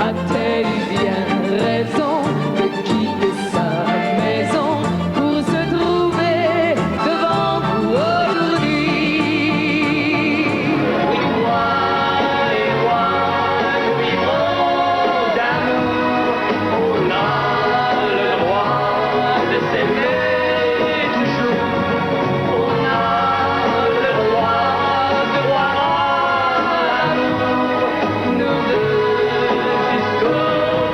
A-t-elle bien raison de quitter sa maison pour se trouver devant vous aujourd'hui? Oui, moi, nous vivrons d'amour. On a le droit de s'aimer toujours. On a le droit de voir l'amour, nous deux, jusqu'au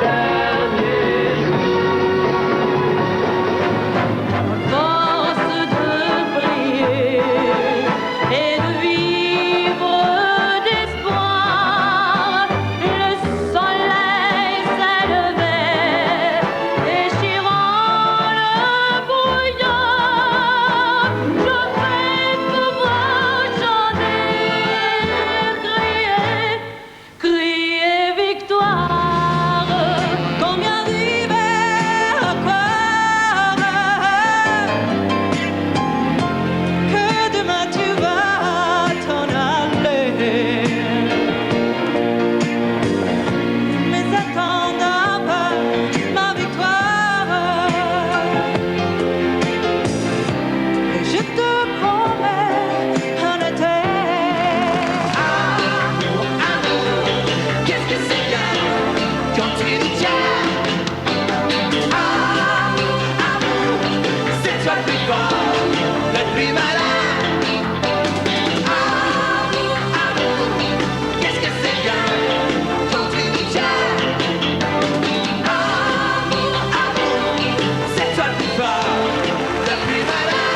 dernier jour. Force de prier et de vivre d'espoir, le soleil s'élevait, déchirant le brouillard. Je vais pouvoir chanter, crier victoire. Combien d'hivers encore, que demain tu vas t'en aller. Mais attends d'abord ma victoire. Et je te promets un été. Amour, amour, qu'est-ce que c'est bien quand tu nous tiens. Amour, amour, c'est toi le plus fort, le plus malin. Amour, amour, qu'est-ce que c'est bien quand tu nous tiens. Amour, amour, c'est toi le plus fort, le plus malin.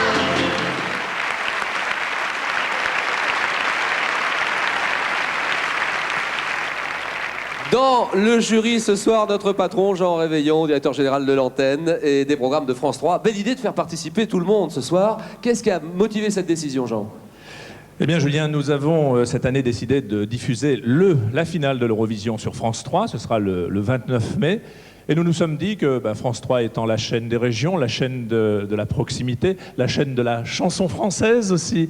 Dans le jury ce soir, notre patron Jean Réveillon, directeur général de l'antenne et des programmes de France 3. Belle idée de faire participer tout le monde ce soir. Qu'est-ce qui a motivé cette décision, Jean? Eh bien, Julien, nous avons cette année décidé de diffuser la finale de l'Eurovision sur France 3. Ce sera le 29 mai. Et nous nous sommes dit que France 3 étant la chaîne des régions, la chaîne de la proximité, la chaîne de la chanson française aussi,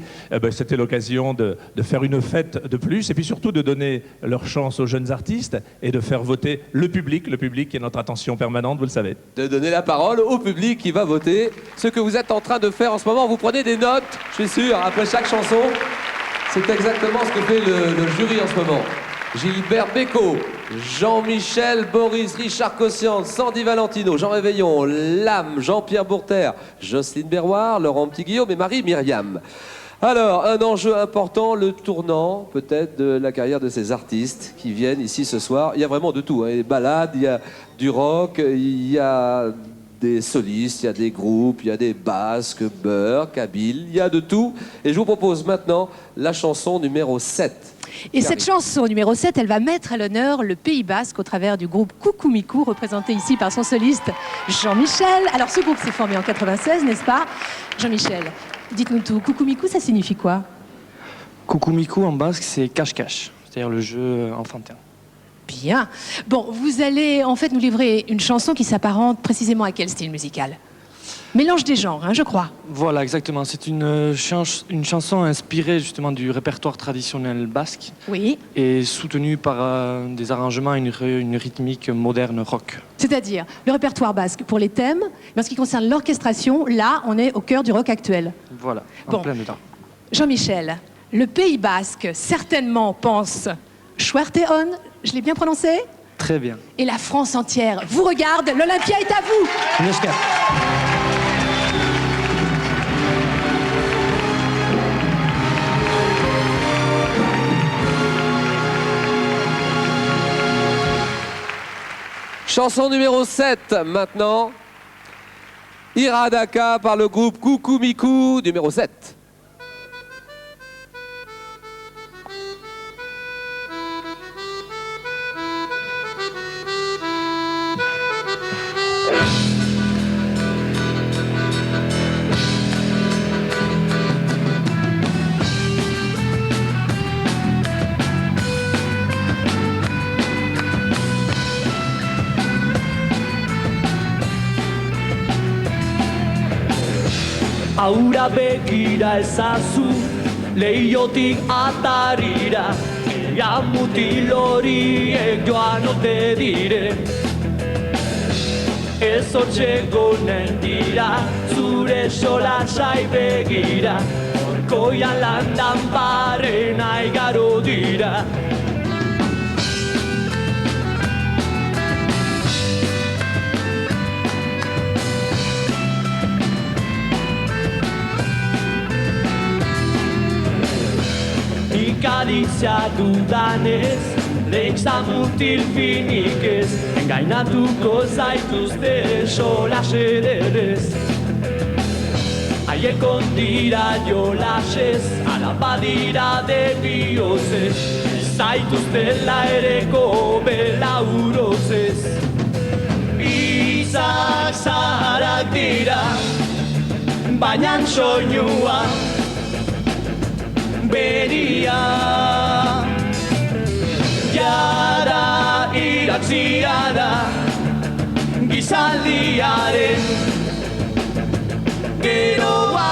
c'était l'occasion de faire une fête de plus et puis surtout de donner leur chance aux jeunes artistes et de faire voter le public qui est notre attention permanente, vous le savez. De donner la parole au public qui va voter. Ce que vous êtes en train de faire en ce moment, vous prenez des notes, je suis sûr, après chaque chanson. C'est exactement ce que fait le jury en ce moment. Gilbert Bécaud, Jean-Michel, Boris, Richard Cossian, Sandy Valentino, Jean Réveillon, Lame, Jean-Pierre Bourter, Jocelyne Berroir, Laurent Petit-Guillaume et Marie-Myriam. Alors, un enjeu important, le tournant peut-être de la carrière de ces artistes qui viennent ici ce soir. Il y a vraiment de tout, hein. Il y a des ballades, il y a du rock, il y a des solistes, il y a des groupes, il y a des basques, beurre, kabyle, il y a de tout. Et je vous propose maintenant la chanson numéro 7. Et cette chanson numéro 7, elle va mettre à l'honneur le Pays Basque au travers du groupe Coucou Mikou, représenté ici par son soliste Jean-Michel. Alors ce groupe s'est formé en 96, n'est-ce pas Jean-Michel, dites-nous tout. Coucou Mikou, ça signifie quoi? Coucou Mikou en basque, c'est cache-cache, c'est-à-dire le jeu enfantin. Bien. Bon, vous allez en fait nous livrer une chanson qui s'apparente précisément à quel style musical? Mélange des genres, hein, je crois. Voilà, exactement. C'est une chanson inspirée justement du répertoire traditionnel basque. Oui. Et soutenue par des arrangements et une rythmique moderne rock. C'est-à-dire le répertoire basque pour les thèmes, mais en ce qui concerne l'orchestration, là, on est au cœur du rock actuel. Voilà, en plein dedans. Jean-Michel, le Pays Basque certainement pense Schwerteon, je l'ai bien prononcé? Très bien. Et la France entière vous regarde, l'Olympia est à vous. J'espère. Chanson numéro 7 maintenant. Iradaka par le groupe Coucou Mikou, numéro 7. Aura begira ezazu, leiotik atarira, ja mutil horiek joan ote dire. Ez otxegonen dira, zure solasai begira, orkoian landan barrena igaro dira. Ikaditza dudanez, leitza mutil finik ez, engainatuko zaituzte solas ederez. Haiek ondira jolasez, ala badira de biozez, zaituztela ereko belaurozez. Itzak zaharak dira, baina soinua beria. Jada iratzia da gizaldiaren geroa.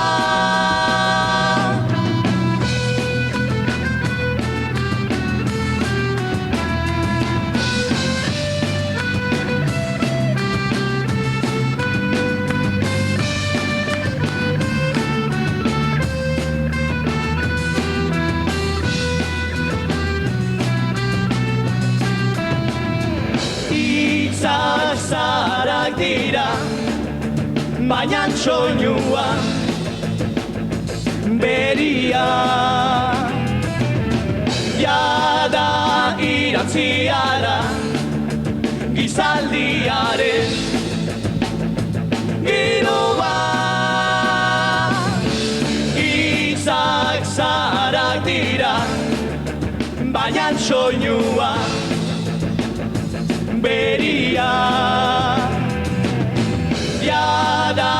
Zaharak dira, baina soinua beria. Jada iratzia da gizaldiaren geroa. Itzak zaharak dira, baina soinua beria. Jada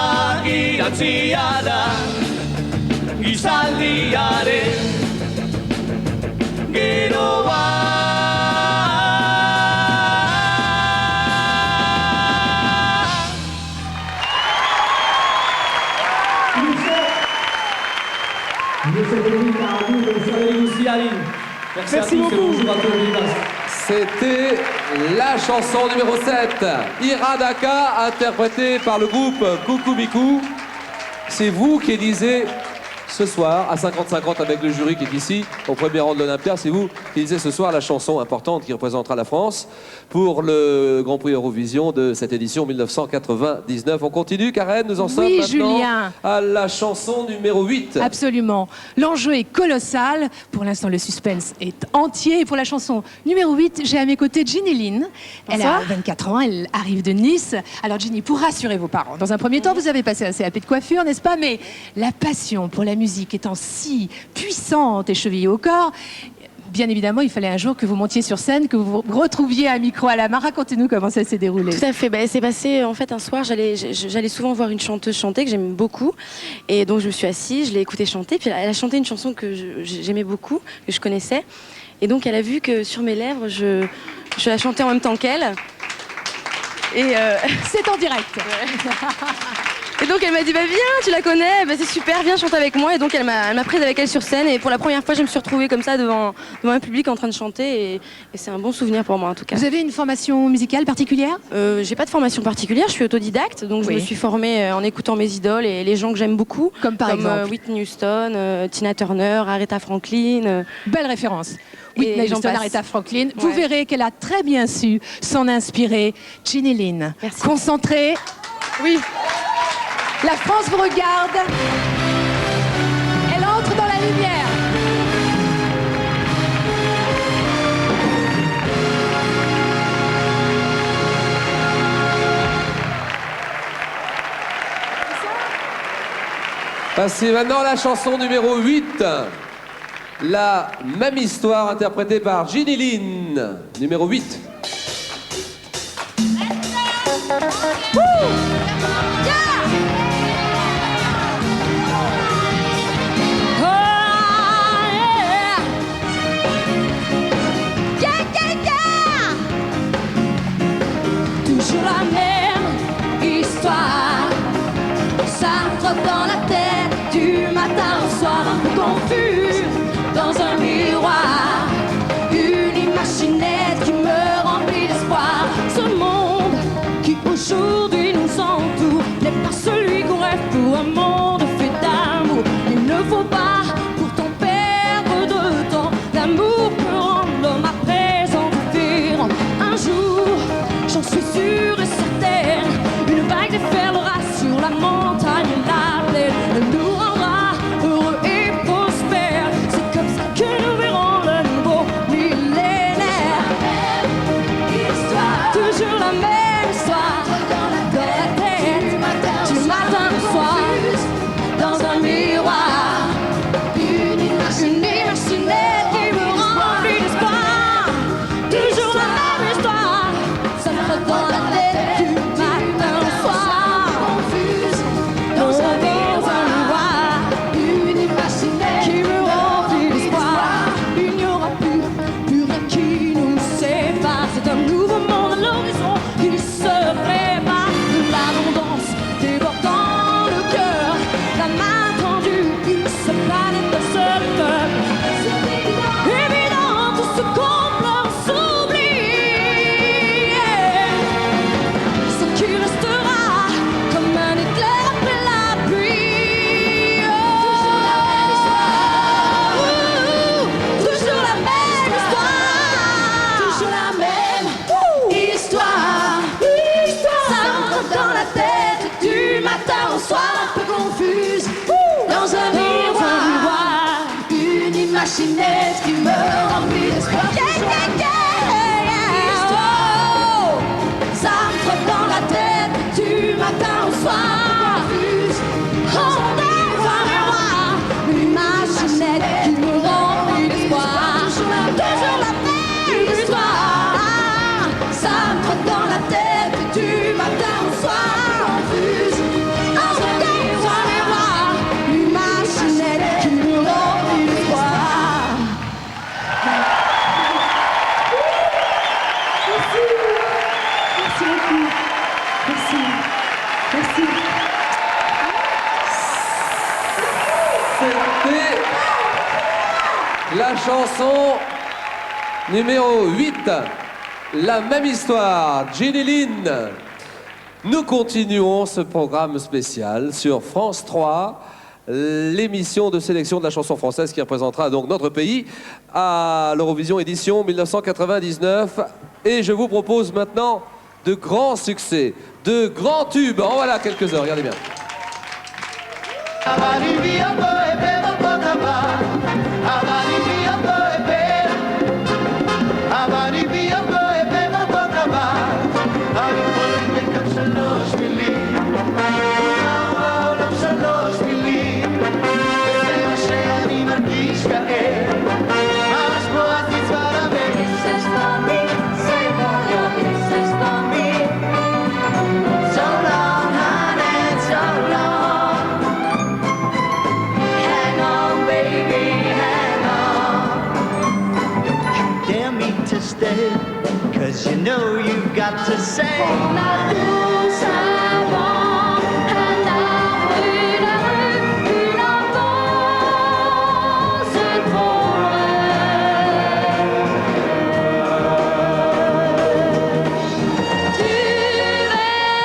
iratzia da gizaldiaren geroa. Merci beaucoup. C'était la chanson numéro 7, Ira Daka, interprétée par le groupe Coucou Mikou. C'est vous qui élisez ce soir, à 50-50 avec le jury qui est ici, au premier rang de l'Olympia, c'est vous qui élisez ce soir la chanson importante qui représentera la France pour le Grand Prix Eurovision de cette édition 1999. On continue, Karen, nous en sommes maintenant Julien. à la chanson numéro 8. Absolument. L'enjeu est colossal. Pour l'instant, le suspense est entier. Et pour la chanson numéro 8, j'ai à mes côtés Ginny Lynn. Elle a 24 ans, elle arrive de Nice. Alors Ginny, pour rassurer vos parents, dans un premier temps, vous avez passé un CAP de coiffure, n'est-ce pas? Mais la passion pour la musique étant si puissante et chevillée au corps, bien évidemment, il fallait un jour que vous montiez sur scène, que vous vous retrouviez un micro à la main. Racontez-nous comment ça s'est déroulé. Tout à fait. C'est passé, en fait, un soir, j'allais souvent voir une chanteuse chanter, que j'aime beaucoup. Et donc, je me suis assise, je l'ai écoutée chanter. Puis, elle a chanté une chanson que j'aimais beaucoup, que je connaissais. Et donc, elle a vu que sur mes lèvres, je la chantais en même temps qu'elle. Et c'est en direct. Et donc elle m'a dit bah viens, tu la connais, bah, c'est super, viens chanter avec moi. Et donc elle m'a prise avec elle sur scène et pour la première fois je me suis retrouvée comme ça devant un public en train de chanter et c'est un bon souvenir pour moi en tout cas. Vous avez une formation musicale particulière? J'ai pas de formation particulière, je suis autodidacte donc je me suis formée en écoutant mes idoles et les gens que j'aime beaucoup. Comme par exemple Whitney Houston, Tina Turner, Aretha Franklin. Belle référence. Whitney Houston, Aretha Franklin. Vous verrez qu'elle a très bien su s'en inspirer. Ginny Lynn, concentrée. Oui. La France vous regarde. Elle entre dans la lumière. Passez maintenant à la chanson numéro 8. La même histoire interprétée par Ginny Lynn. Numéro 8. Toujours la même histoire, ça me trotte dans la tête du matin au soir, un peu confus dans un miroir, une imaginette qui me remplit d'espoir. Ce monde qui aujourd'hui nous entoure n'est pas celui qu'on rêve pour un monde fait d'amour. Il ne faut pas pourtant perdre de temps, l'amour peut rendre l'homme à présent différent. Un jour, j'en suis sûre et certaine, une vague déferlera sur la montagne et la plaine. Elle nous rendra heureux et prospères. C'est comme ça que nous verrons le nouveau millénaire. Toujours la même histoire, dans la tête, du matin au soir, dans un miroir, une imaginette qui me remplit d'espoir. Toujours la même histoire, ça me trotte dans la tête du matin au soir, confuse dans un miroir, une imaginette qui me remplit d'espoir. Il n'y aura plus rien qui nous sépare. C'est un nouveau monde à l'horizon qui se prépare. L'abondance déborde dans le cœur, la main tendue, une seule planète, un seul peuple. C'est évident, tout ce qu'on pleure s'oublie. Ce qui restera comme un éclair après la pluie. Toujours la même histoire, toujours la même histoire. Ça rentre dans la tête du matin au soir, un peu confuse dans un miroir, une imaginette qui me remplit d'espoir. Oh, ça me trotte dans la tête du matin au soir, confuse dans un miroir, une imaginette qui me remplit d'espoir. Toujours la même histoire, ça me trotte dans la tête du matin au soir, confuse dans un miroir, une imaginette qui me remplit d'espoir. La chanson numéro 8, La même histoire, Ginny Lynn. Nous continuons ce programme spécial sur France 3, l'émission de sélection de la chanson française qui représentera donc notre pays à l'Eurovision édition 1999. Et je vous propose maintenant de grands succès, de grands tubes. En voilà quelques-uns, regardez bien. Cause you know you've got to say on a douce avant un arbre, une rue, une enfance tu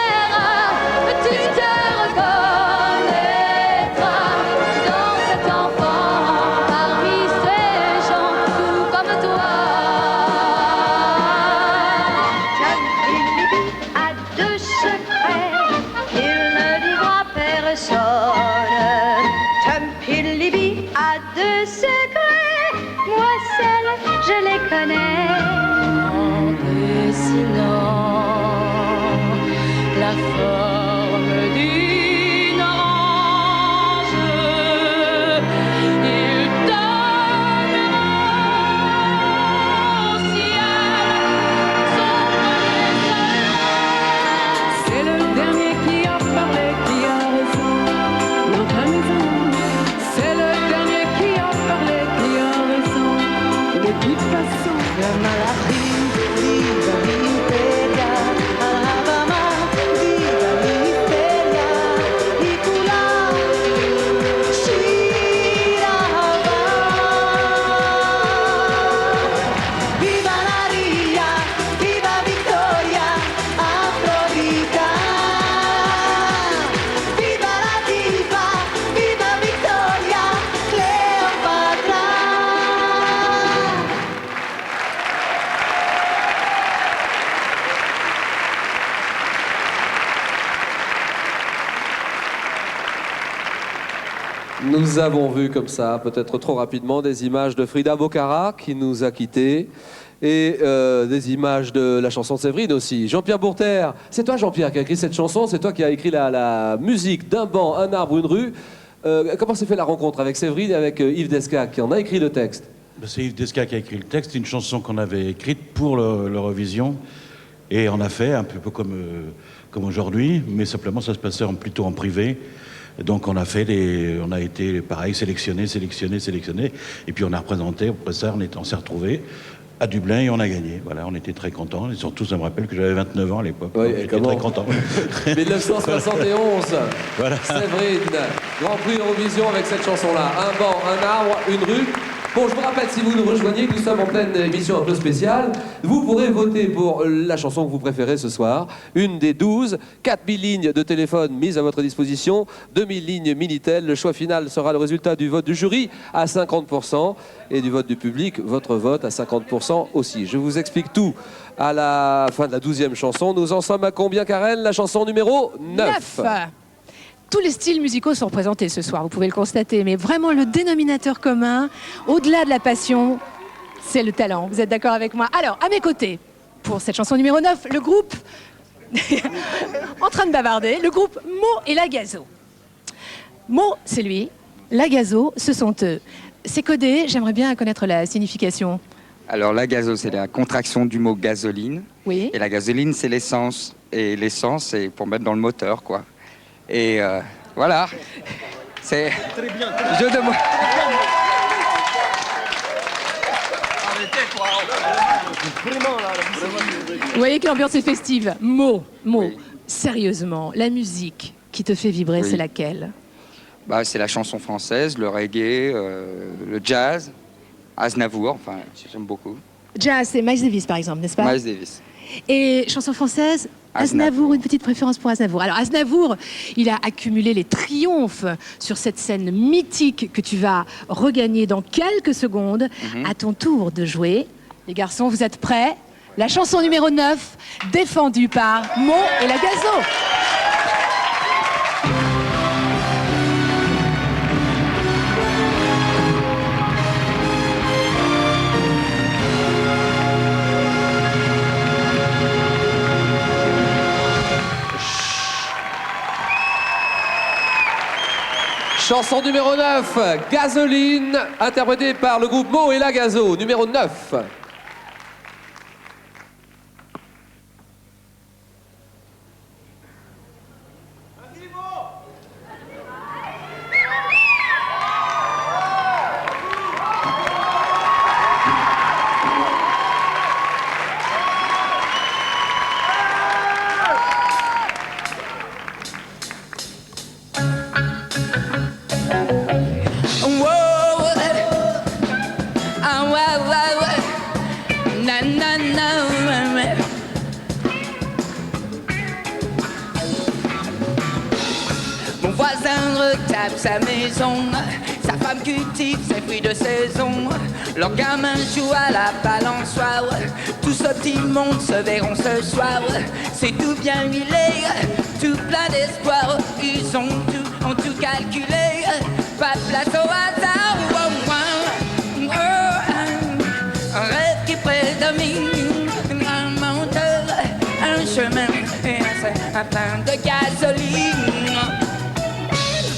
verras, tu te reconnaîtras dans cet enfant parmi ces gens tout comme toi. Tumpilibi a deux secrets, moi seule je les connais. En dessinant la forme d'une orange, il donnera au ciel son premier soleil. C'est le dernier qui a parlé, qui a raison. Notre maison, c'est le dernier qui a parlé, qui a raison. De toute façon, la maladie, viva l'imperia, Alabama, viva l'imperia, Icula, Shirava. Viva la Ria, viva Victoria, Afrodita. Viva la diva, viva Victoria, Cleopatra. Nous avons vu comme ça, peut-être trop rapidement, des images de Frida Bocara qui nous a quittés et des images de la chanson de Séverine aussi. Jean-Pierre Bourter, c'est toi Jean-Pierre qui a écrit cette chanson, c'est toi qui as écrit la musique d'un banc, un arbre, une rue. Comment s'est fait la rencontre avec Séverine et avec Yves Desca qui en a écrit le texte? C'est Yves Desca qui a écrit le texte, une chanson qu'on avait écrite pour l'Eurovision et on a fait un peu comme aujourd'hui, mais simplement ça se passait plutôt en privé. Donc on a été pareil, sélectionné, et puis on a représenté, après ça on s'est retrouvés à Dublin et on a gagné. Voilà, on était très contents, et surtout ça me rappelle que j'avais 29 ans à l'époque, oui, j'étais très content. 1971, voilà. Séverine, Grand Prix Eurovision avec cette chanson-là, un banc, un arbre, une rue. Bon, je vous rappelle, si vous nous rejoignez, que nous sommes en pleine émission un peu spéciale, vous pourrez voter pour la chanson que vous préférez ce soir. Une des 12, 4000 lignes de téléphone mises à votre disposition, 2000 lignes Minitel. Le choix final sera le résultat du vote du jury à 50% et du vote du public, votre vote à 50% aussi. Je vous explique tout à la fin de la 12e chanson. Nous en sommes à combien, Karen? La chanson numéro 9. Tous les styles musicaux sont représentés ce soir, vous pouvez le constater, mais vraiment le dénominateur commun, au-delà de la passion, c'est le talent. Vous êtes d'accord avec moi? Alors, à mes côtés, pour cette chanson numéro 9, le groupe, en train de bavarder, le groupe Mo et Lagazo. Mo, c'est lui, Lagazo, ce sont eux. C'est codé, j'aimerais bien connaître la signification. Alors la gazo, c'est la contraction du mot gasoline. Oui. Et la gasoline, c'est l'essence. Et l'essence, c'est pour mettre dans le moteur, quoi. Et voilà. C'est jeu de mots. Vous voyez que l'ambiance est festive. Mo, oui. Sérieusement, la musique qui te fait vibrer, oui. C'est laquelle? C'est la chanson française, le reggae, le jazz. Aznavour, enfin, j'aime beaucoup. Jazz, c'est Miles Davis, par exemple, n'est-ce pas? Miles Davis. Et chanson française, Aznavour, une petite préférence pour Aznavour. Alors Aznavour, il a accumulé les triomphes sur cette scène mythique que tu vas regagner dans quelques secondes. À ton tour de jouer. Les garçons, vous êtes prêts? La chanson numéro 9, défendue par Mo et la Gazo. Chanson numéro 9, Gasoline, interprétée par le groupe Mo et la Gazo, numéro 9. Mon voisin retape sa maison, sa femme cultive ses fruits de saison, leur gamin joue à la balançoire, tout ce petit monde se verront ce soir, c'est tout bien huilé, tout plein d'espoir, ils ont tout calculé, pas de place au hasard, un rêve qui prédomine, un menteur, un chemin et un plein de gasoline.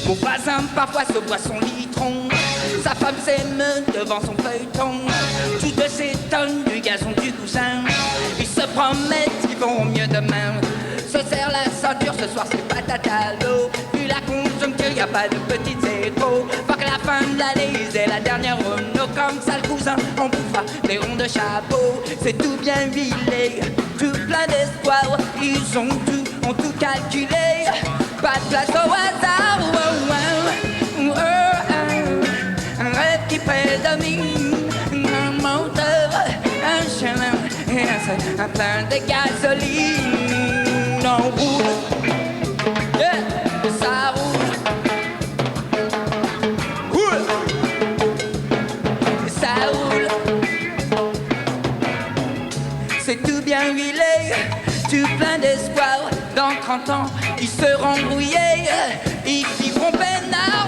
Mon voisin parfois se boit son litron, sa femme s'émeut devant son feuilleton, tous deux s'étonnent du gazon du cousin, ils se promettent qu'ils vont mieux demain, se serrent la ceinture, ce soir c'est patate à l'eau, vu la conjoncture y a pas de petites échos, faut que la fin de l'année c'est la dernière Renault, comme ça le cousin on bouffera des ronds de chapeau, c'est tout bien huilé, tout plein d'espoir, ils ont tout calculé, pas de place au hasard, un rêve qui prédomine, un moteur, un chemin et un plein de gasoline, on roule, ça roule, ça roule, c'est tout bien huilé, tout plein d'espoir. Dans 30 ans, ils seront brouillés, ils vivront peinard.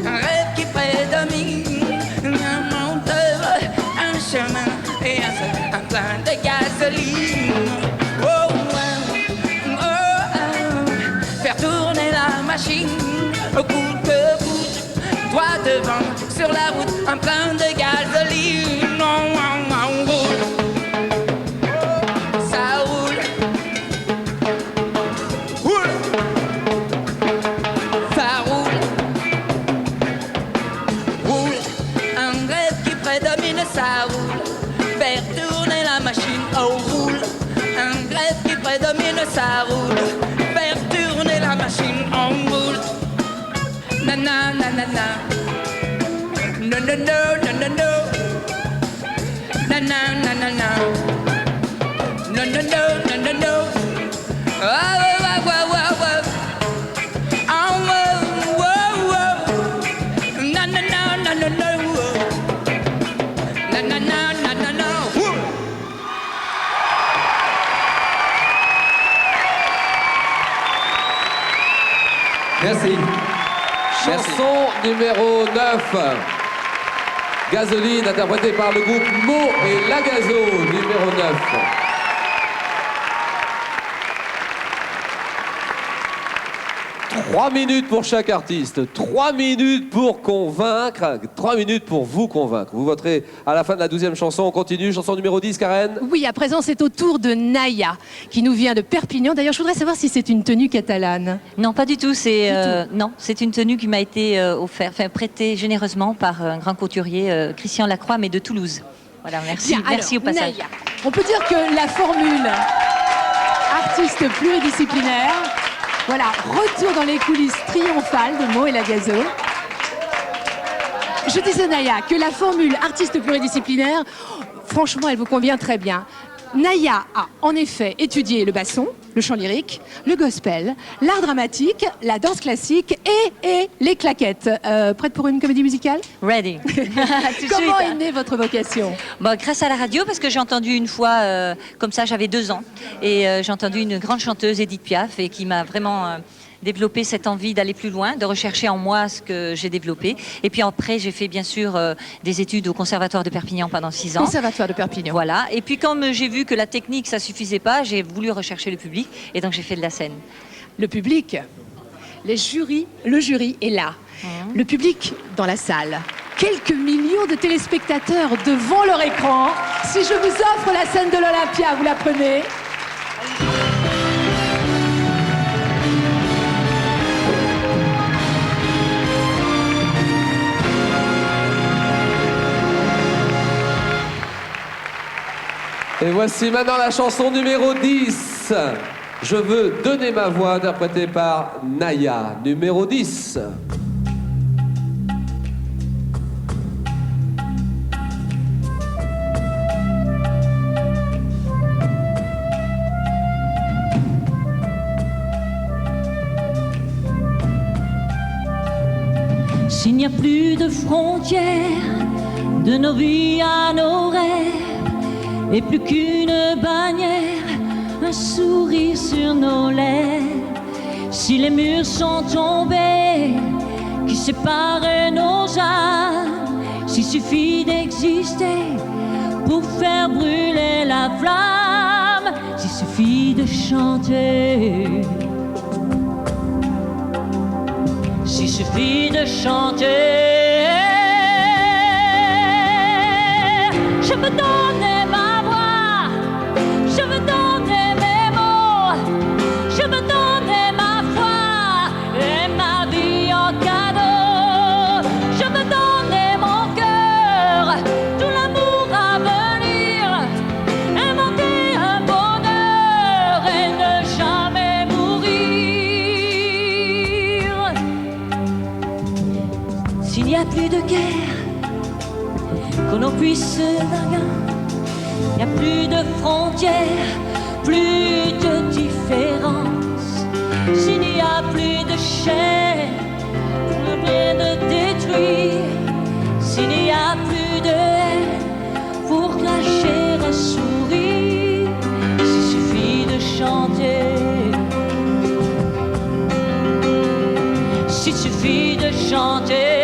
Un rêve qui prédomine, un moteur, un chemin et un plein de gasoline. Faire tourner la machine, au coup de bouche, droit devant, sur la route, un plein de gasoline. Ça roule, faire tourner la machine, oh roule, un rêve qui prédomine, ça roule, faire tourner la machine, on roule, na na na na na, no no no no no no, na na na na na, no no no no no no, oh oh oh oh oh, oh oh oh oh, na na na na na na. Merci. Chanson numéro 9. Gasoline, interprétée par le groupe Mo et la Gazo, numéro 9. 3 minutes pour chaque artiste, 3 minutes pour convaincre, 3 minutes pour vous convaincre. Vous voterez à la fin de la 12e chanson. On continue, chanson numéro 10, Karen. Oui, à présent, c'est au tour de Naya, qui nous vient de Perpignan. D'ailleurs, je voudrais savoir si c'est une tenue catalane. Non, pas du tout. Non, c'est une tenue qui m'a été prêtée généreusement par un grand couturier, Christian Lacroix, mais de Toulouse. Voilà, merci. Bien, merci alors, au passage. Naya, on peut dire que la formule artiste pluridisciplinaire, voilà, retour dans les coulisses triomphales de Mo et la Gazo. Je disais, Naya, que la formule artiste pluridisciplinaire, franchement, elle vous convient très bien. Naya a en effet étudié le basson, le chant lyrique, le gospel, l'art dramatique, la danse classique et les claquettes. Prête pour une comédie musicale? Ready. Comment est née votre vocation? Bon, grâce à la radio, parce que j'ai entendu une fois, comme ça, j'avais 2 ans, et j'ai entendu une grande chanteuse, Edith Piaf, et qui m'a vraiment développé cette envie d'aller plus loin, de rechercher en moi ce que j'ai développé. Et puis après, j'ai fait bien sûr des études au Conservatoire de Perpignan pendant 6 ans. Conservatoire de Perpignan. Voilà. Et puis comme j'ai vu que la technique, ça suffisait pas, j'ai voulu rechercher le public, et donc j'ai fait de la scène. Le public, le jury est là. Le public dans la salle. Quelques millions de téléspectateurs devant leur écran. Si je vous offre la scène de l'Olympia, vous la prenez? Et voici maintenant la chanson numéro 10. Je veux donner ma voix, interprétée par Naya, numéro 10. S'il n'y a plus de frontières de nos vies à nos rêves, et plus qu'une bannière, un sourire sur nos lèvres. Si les murs sont tombés qui séparent nos âmes, s'il suffit d'exister pour faire brûler la flamme, s'il suffit de chanter, s'il suffit de chanter, je peux donner ma voix, je veux donner mes mots, je veux donner ma foi et ma vie en cadeau. Je veux donner mon cœur, tout l'amour à venir, inventer un bonheur et ne jamais mourir. S'il n'y a plus de guerre, qu'on en puisse vainquer. Il n'y a plus de frontières, plus de différence. S'il n'y a plus de chair, plus rien de détruire. S'il n'y a plus de haine, pour cacher un sourire. S'il suffit de chanter, s'il suffit de chanter.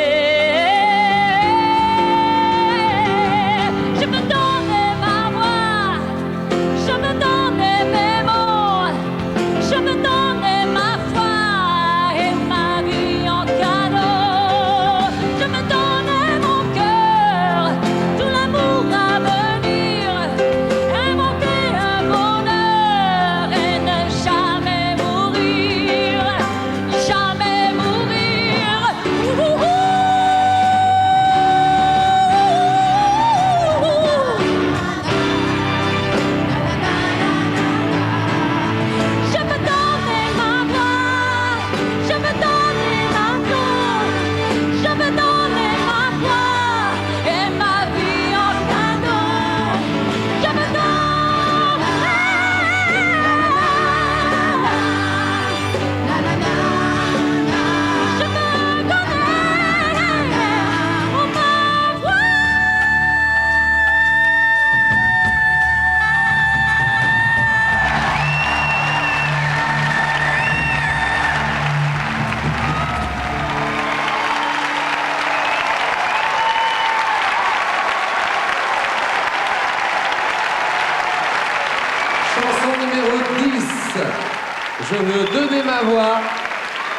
Je veux donner ma voix,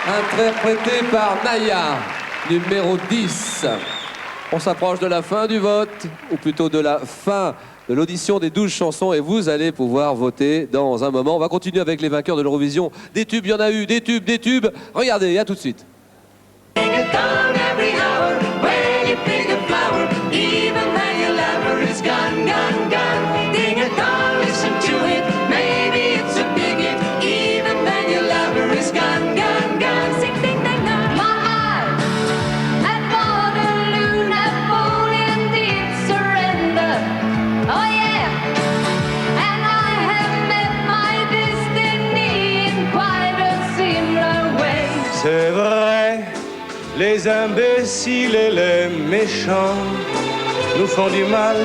interprétée par Naya, numéro 10. On s'approche de la fin du vote, ou plutôt de la fin de l'audition des 12 chansons, et vous allez pouvoir voter dans un moment. On va continuer avec les vainqueurs de l'Eurovision. Des tubes, il y en a eu, des tubes, des tubes. Regardez, à tout de suite. My eyes had bought a lunar les imbéciles et les méchants nous font du mal,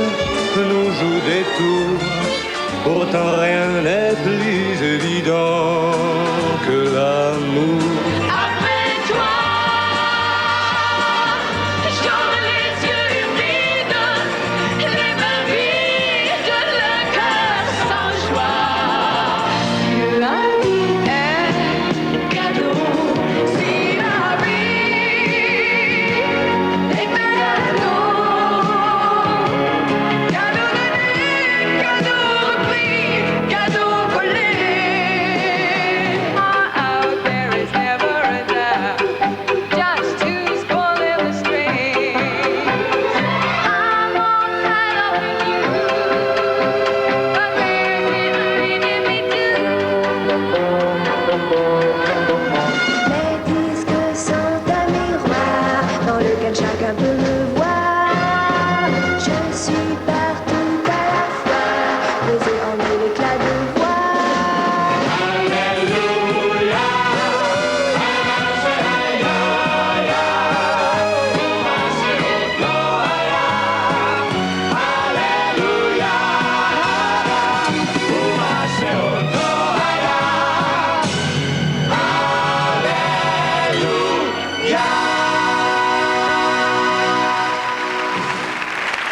nous jouent des tours. Pourtant rien n'est plus évident que l'amour. Après toi, j'ouvre les yeux humides, les mains vides, le cœur sans joie. La vie est cadeau, si la vie est cadeau. Cadeau donné, cadeau repris, cadeau volé. Out there is never enough, just to spoil the strings. I'm all tied up with you, but where's it leading me to? Les disques sont un miroir dans lequel chacun peut me voir. Je suis partout à la fois, posé en mille éclats de voix.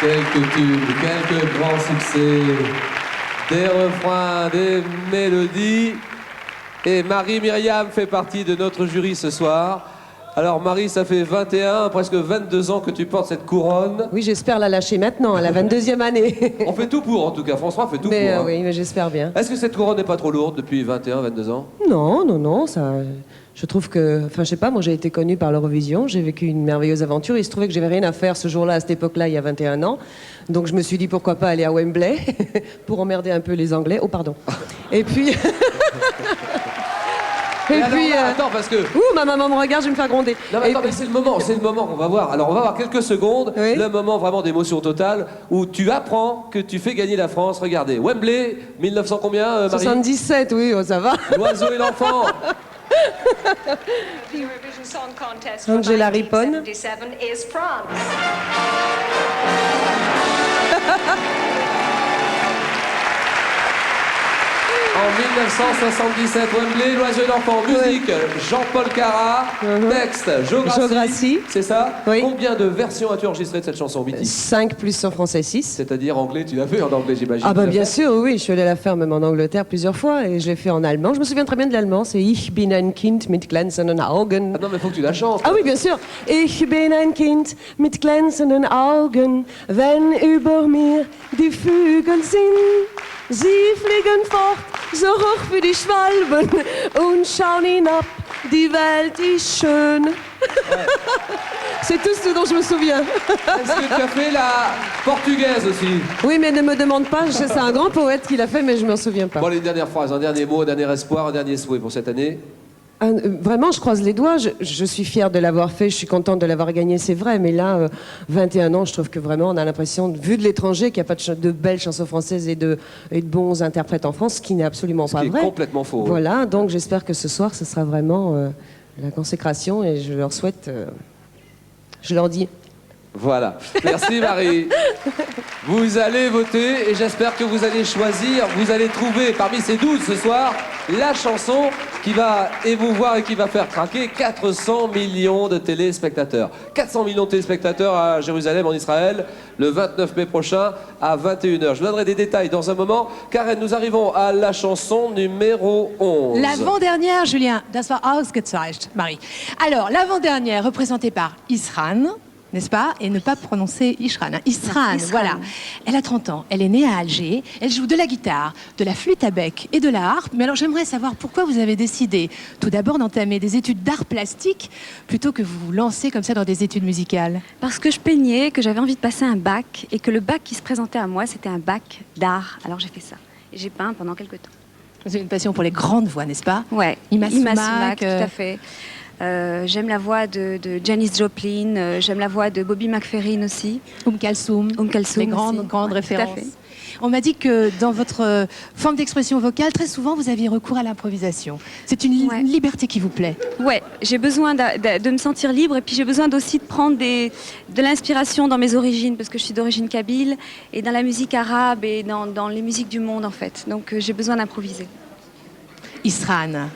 Quelques tubes, quelques grands succès, des refrains, des mélodies. Et Marie-Myriam fait partie de notre jury ce soir. Alors Marie, ça fait 21, presque 22 ans que tu portes cette couronne. Oui, j'espère la lâcher maintenant, à la 22e année. On fait tout pour, en tout cas. François fait tout Mais pour. Hein. oui, mais j'espère bien. Est-ce que cette couronne n'est pas trop lourde depuis 21, 22 ans? Non, non, non, ça... Je trouve que... Enfin, je sais pas, moi j'ai été connue par l'Eurovision, j'ai vécu une merveilleuse aventure. Il se trouvait que j'avais rien à faire ce jour-là, à cette époque-là, il y a 21 ans. Donc je me suis dit, pourquoi pas aller à Wembley, pour emmerder un peu les Anglais. Oh, pardon. Et puis... Et puis, attends, parce que... Ouh, ma maman me regarde, je vais me faire gronder. Non, mais attends, mais c'est le moment qu'on va voir. Alors, on va voir quelques secondes, le moment vraiment d'émotion totale, où tu apprends que tu fais gagner la France. Regardez, Wembley, 1900 combien, Marie? 77, oui, oh, ça va. L'oiseau et l'enfant. The Eurovision Song Contest Angela Rippon. 1977 is France. En 1977, Wembley, l'oiseau et l'enfant. Musique, Jean-Paul Cara. Texte, Geographie. C'est ça? Combien de versions as-tu enregistrées de cette chanson mythique? 5 plus en français 6. C'est-à-dire anglais, tu l'as fait en anglais, j'imagine. Ah bah bien sûr, oui, je suis allée la faire même en Angleterre plusieurs fois et je l'ai fait en allemand. Je me souviens très bien de l'allemand, c'est Ich bin ein Kind mit glänzenden Augen. Ah non, mais faut que tu la chantes. Ah oui, bien sûr. Ich bin ein Kind mit glänzenden Augen, wenn über mir die Vögel sind. Sie fliegen fort, so hoch wie die Schwalben und schauen hinab, die Welt ist schön. C'est tout ce dont je me souviens. Est-ce que tu as fait la portugaise aussi? Oui, mais ne me demande pas, c'est un grand poète qui l'a fait, mais je m'en souviens pas. Bon, les dernières phrases, un dernier mot, un dernier espoir, un dernier souhait pour cette année. Vraiment, je croise les doigts. Je suis fière de l'avoir fait. Je suis contente de l'avoir gagné, c'est vrai. Mais là, 21 ans, je trouve que vraiment, on a l'impression, vu de l'étranger, qu'il n'y a pas de belles chansons françaises et de bons interprètes en France, ce qui n'est absolument pas vrai. C'est complètement faux. Voilà, donc j'espère que ce soir, ce sera vraiment la consécration. Et je leur souhaite... je leur dis... Voilà. Merci Marie. Vous allez voter et j'espère que vous allez choisir, vous allez trouver parmi ces 12 ce soir la chanson qui va émouvoir et qui va faire craquer 400 millions de téléspectateurs. 400 millions de téléspectateurs à Jérusalem en Israël le 29 mai prochain à 21h. Je vous donnerai des détails dans un moment. Karen, nous arrivons à la chanson numéro 11. L'avant-dernière, Julien, das war ausgezeichnet, Marie. Alors, l'avant-dernière représentée par Isran, n'est-ce pas? Et ne pas prononcer Ishran. Hein. Isran, voilà. Elle a 30 ans, elle est née à Alger, elle joue de la guitare, de la flûte à bec et de la harpe. Mais alors j'aimerais savoir pourquoi vous avez décidé tout d'abord d'entamer des études d'art plastique plutôt que vous vous lancer comme ça dans des études musicales. Parce que je peignais, que j'avais envie de passer un bac et que le bac qui se présentait à moi, c'était un bac d'art. Alors j'ai fait ça. Et j'ai peint pendant quelques temps. Vous avez une passion pour les grandes voix, n'est-ce pas? Ouais, Ima Sumac, Sumac, tout à fait. J'aime la voix de Janis Joplin, j'aime la voix de Bobby McFerrin aussi. Kalsoum, Kalsoum les grandes références. Tout à fait. On m'a dit que dans votre forme d'expression vocale, très souvent, vous aviez recours à l'improvisation. C'est une liberté qui vous plaît. Ouais, j'ai besoin de me sentir libre et puis j'ai besoin aussi de prendre de l'inspiration dans mes origines parce que je suis d'origine kabyle et dans la musique arabe et dans les musiques du monde en fait. Donc j'ai besoin d'improviser. Isran.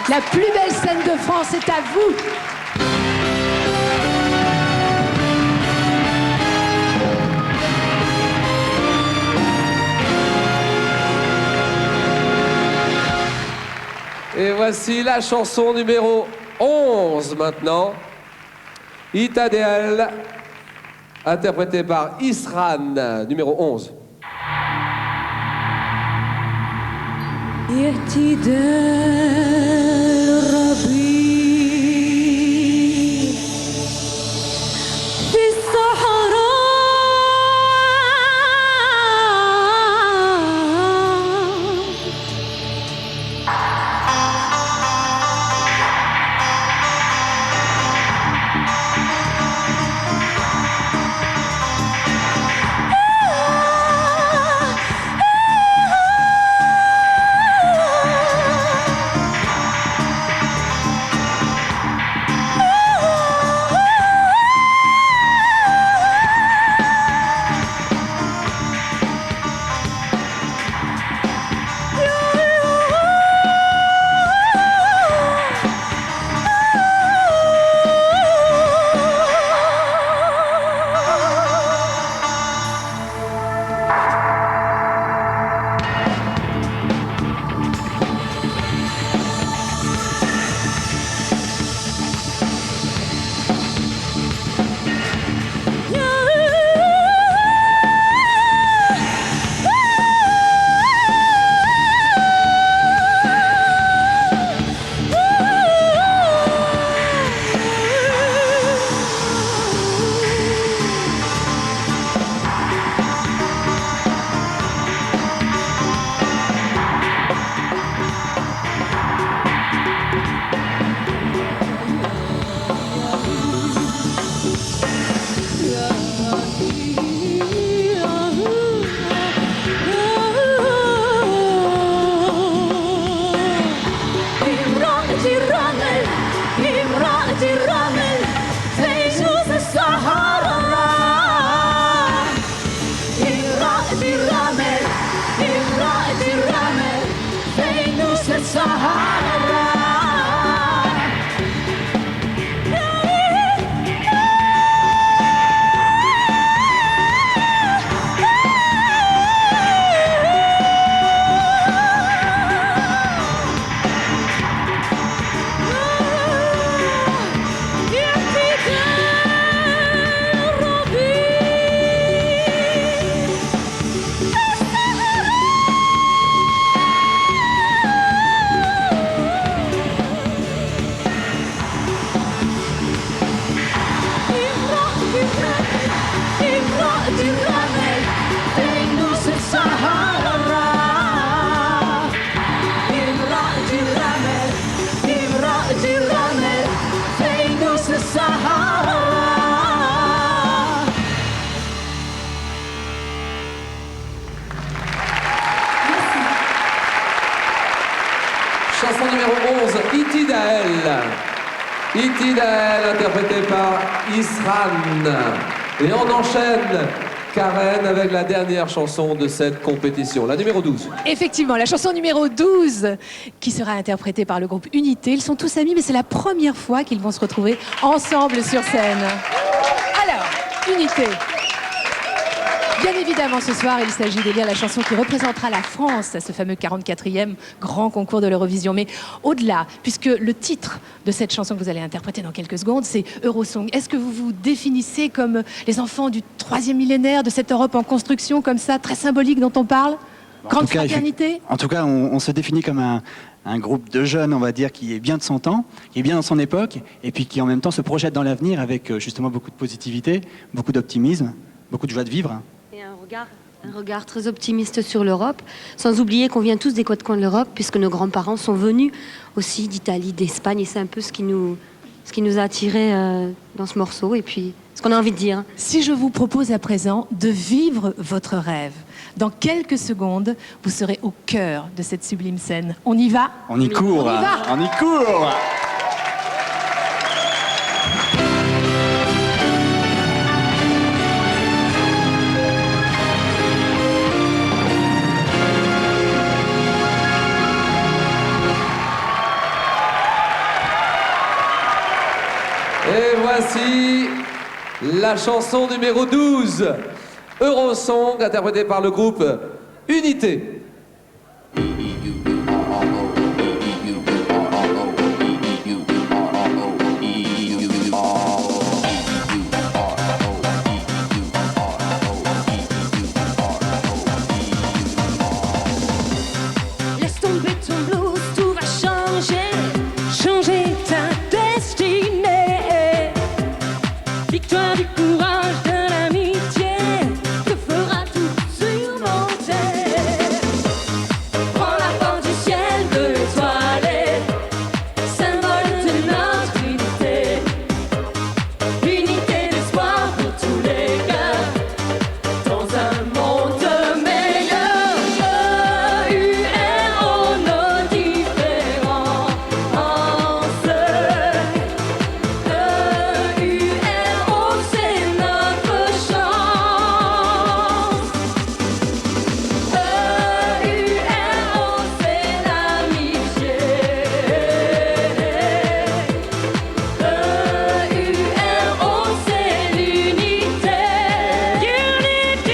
La plus belle scène de France est à vous. Et voici la chanson numéro 11 maintenant. Itadel, interprétée par Isran, numéro 11. Chanson numéro 11, Itidael. Itidael, interprété par Isran. Et on enchaîne, Karen, avec la dernière chanson de cette compétition, la numéro 12. Effectivement, la chanson numéro 12, qui sera interprétée par le groupe Unité. Ils sont tous amis, mais c'est la première fois qu'ils vont se retrouver ensemble sur scène. Alors, Unité. Bien évidemment, ce soir, il s'agit d'élire la chanson qui représentera la France à ce fameux 44e grand concours de l'Eurovision. Mais au-delà, puisque le titre de cette chanson que vous allez interpréter dans quelques secondes, c'est Eurosong. Est-ce que vous vous définissez comme les enfants du 3e millénaire de cette Europe en construction, comme ça, très symbolique dont on parle? Grande fraternité? En tout cas, on se définit comme un groupe de jeunes, on va dire, qui est bien de son temps, qui est bien dans son époque, et puis qui en même temps se projette dans l'avenir avec justement beaucoup de positivité, beaucoup d'optimisme, beaucoup de joie de vivre. Et un regard très optimiste sur l'Europe, sans oublier qu'on vient tous des quatre coins de l'Europe, puisque nos grands-parents sont venus aussi d'Italie, d'Espagne, et c'est un peu ce qui nous a attirés dans ce morceau. Et puis ce qu'on a envie de dire. Si je vous propose à présent de vivre votre rêve, dans quelques secondes, vous serez au cœur de cette sublime scène. On y va? On y court. On y va. On y court. Et voici la chanson numéro 12, Eurosong, interprétée par le groupe Unité. Laisse tomber ton blues, tout va changer, changer ta destinée. Victoire du courage, de l'amitié, te fera tout surmonter. Prends la porte du ciel bleu étoilé, symbole de notre unité. Unité d'espoir pour tous les cœurs, dans un monde meilleur. E-U-R-O, nos différences. E-U-R-O, c'est notre chance. E-U-R-O, c'est l'amitié. E-U-R-O, c'est l'unité. Unity.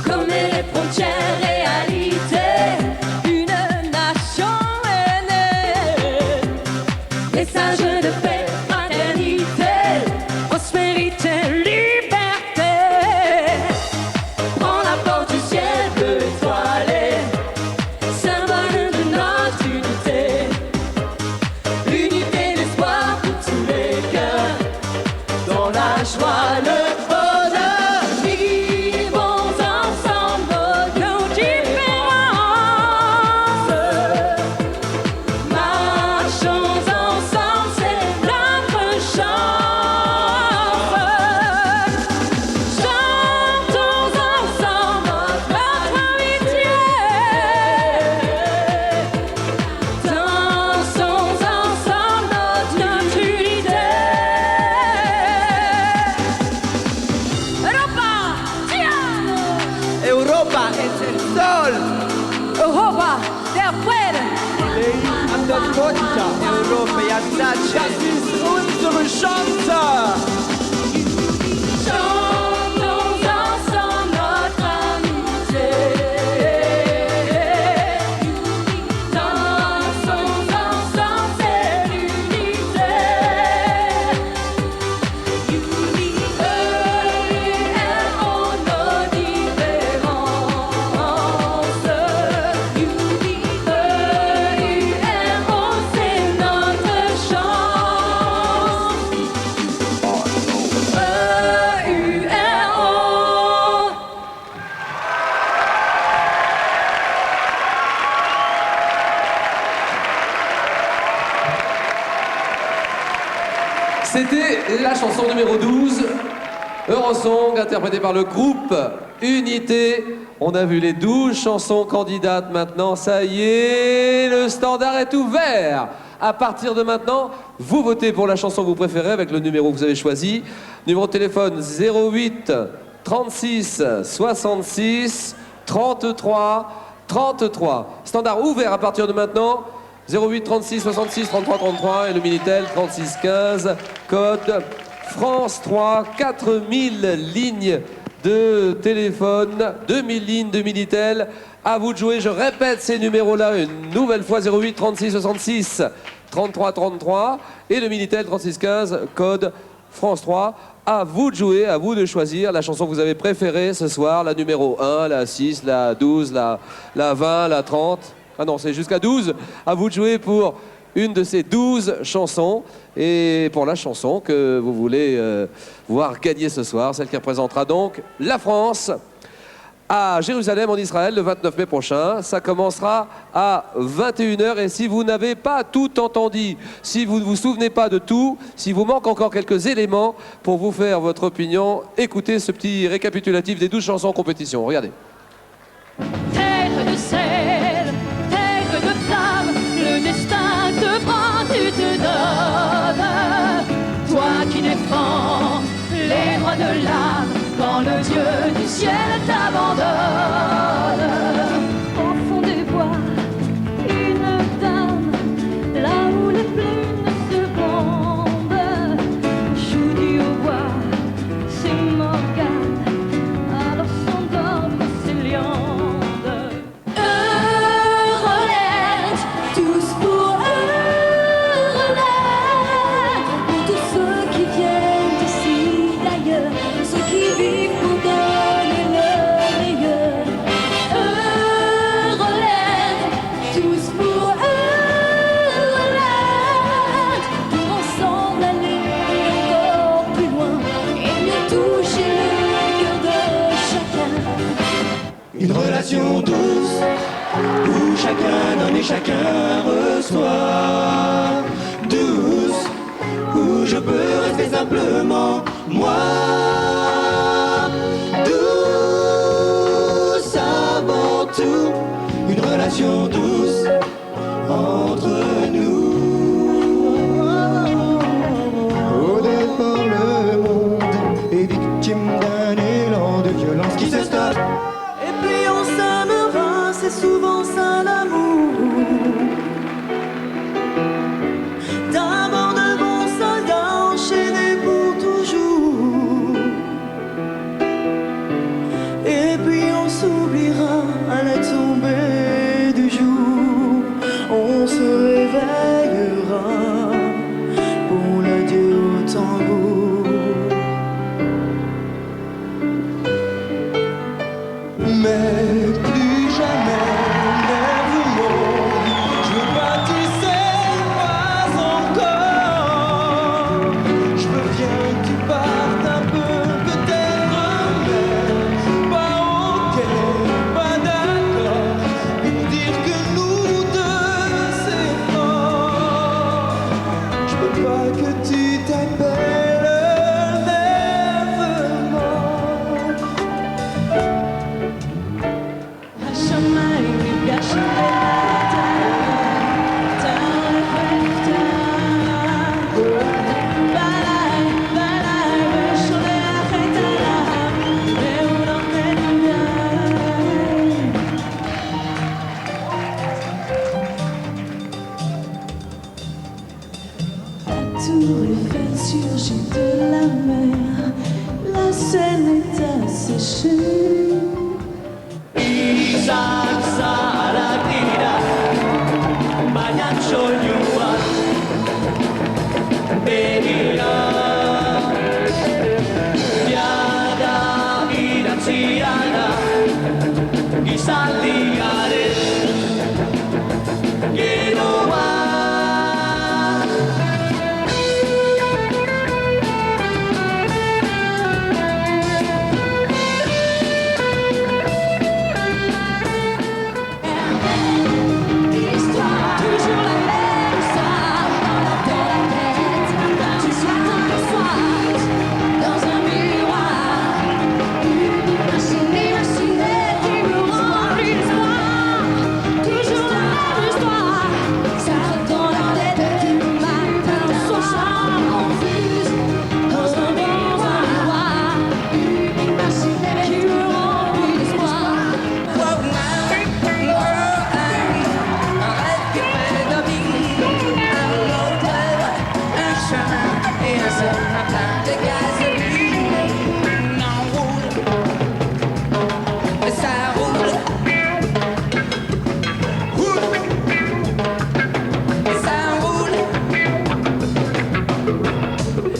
Comme les frontières, réalité, une nation est née. Message de paix, fraternité, prospérité, liberté. Prends la porte du ciel bleu étoilé, symbole de notre unité. L'unité d'espoir pour tous les cœurs, dans la joie, le bonheur. Vivons ensemble nos différences. Marchons ensemble, c'est notre chance. Chantons ensemble notre amitié. Dansons ensemble notre unité. Europa es el sol. Europa, der Friede. An der Mutter Europäische. Das ist unsere Chance. Chantons ensemble notre amitié. Dansons ensemble, c'est l'unité. E-U-R-O, nos différences. E-U-R-O, c'est notre chance. E-U-R-O. C'était la chanson numéro 12, Eurosong, interprétée par le groupe Unité. On a vu les 12 chansons candidates maintenant. Ça y est, le standard est ouvert. À partir de maintenant, vous votez pour la chanson que vous préférez avec le numéro que vous avez choisi. Numéro de téléphone 08 36 66 33 33. Standard ouvert à partir de maintenant. 08 36 66 33 33 et le Minitel 36 15, code France 3, 4000 lignes de téléphone, 2000 lignes de Minitel. À vous de jouer, je répète ces numéros-là une nouvelle fois, 08 36 66 33 33 et le Minitel 36 15, code France 3. À vous de jouer, à vous de choisir la chanson que vous avez préférée ce soir, la numéro 1, la 6, la 12, la 20, la 30. Ah non, c'est jusqu'à 12. À vous de jouer pour une de ces 12 chansons et pour la chanson que vous voulez voir gagner ce soir, celle qui représentera donc la France à Jérusalem en Israël le 29 mai prochain. Ça commencera à 21h et si vous n'avez pas tout entendu, si vous ne vous souvenez pas de tout, si vous manque encore quelques éléments pour vous faire votre opinion, écoutez ce petit récapitulatif des 12 chansons en compétition. Regardez. Terre de sel, terre de flamme, le destin te prend, tu te donnes. Toi qui défends les droits de l'âme, quand le Dieu du ciel t'abandonne. Au fond des bois, une dame, là où les plumes se bombent, joue du hautbois, c'est Morgane, alors s'endorment ses liandes. Eurolette, tous pour Eurolette, pour tous ceux qui viennent d'ici d'ailleurs, ceux qui vivent pour donner le meilleur. Eurolette, tous pour Eurolette, pour ensemble aller encore plus loin et mieux toucher le cœur de chacun. Une relation douce où chacun donne et chacun reçoit. Douce où je peux rester simplement moi. Douce avant tout, une relation douce entre nous. Au départ, le monde est victime d'un élan de violence qui se stoppe. Et puis on s'aimera, c'est souvent ça l'amour. D'abord de bons soldats enchaînés pour toujours. Et puis on s'oubliera à la tombée du jour. On se réveillera pour l'adieu au tambour. Mais plus jamais, nevermore, je veux partir pas encore. Je veux bien que tu partes un peu, peut-être, mais pas ok, pas d'accord. Pour dire que nous deux c'est fort. Je veux pas que tu t'appelles nevermore. Tour Eiffel surgit de la mer, la Seine est asséchée. Salsa latina, baina soinua, begira. Jada idatzia da, gizaldiaren geroa.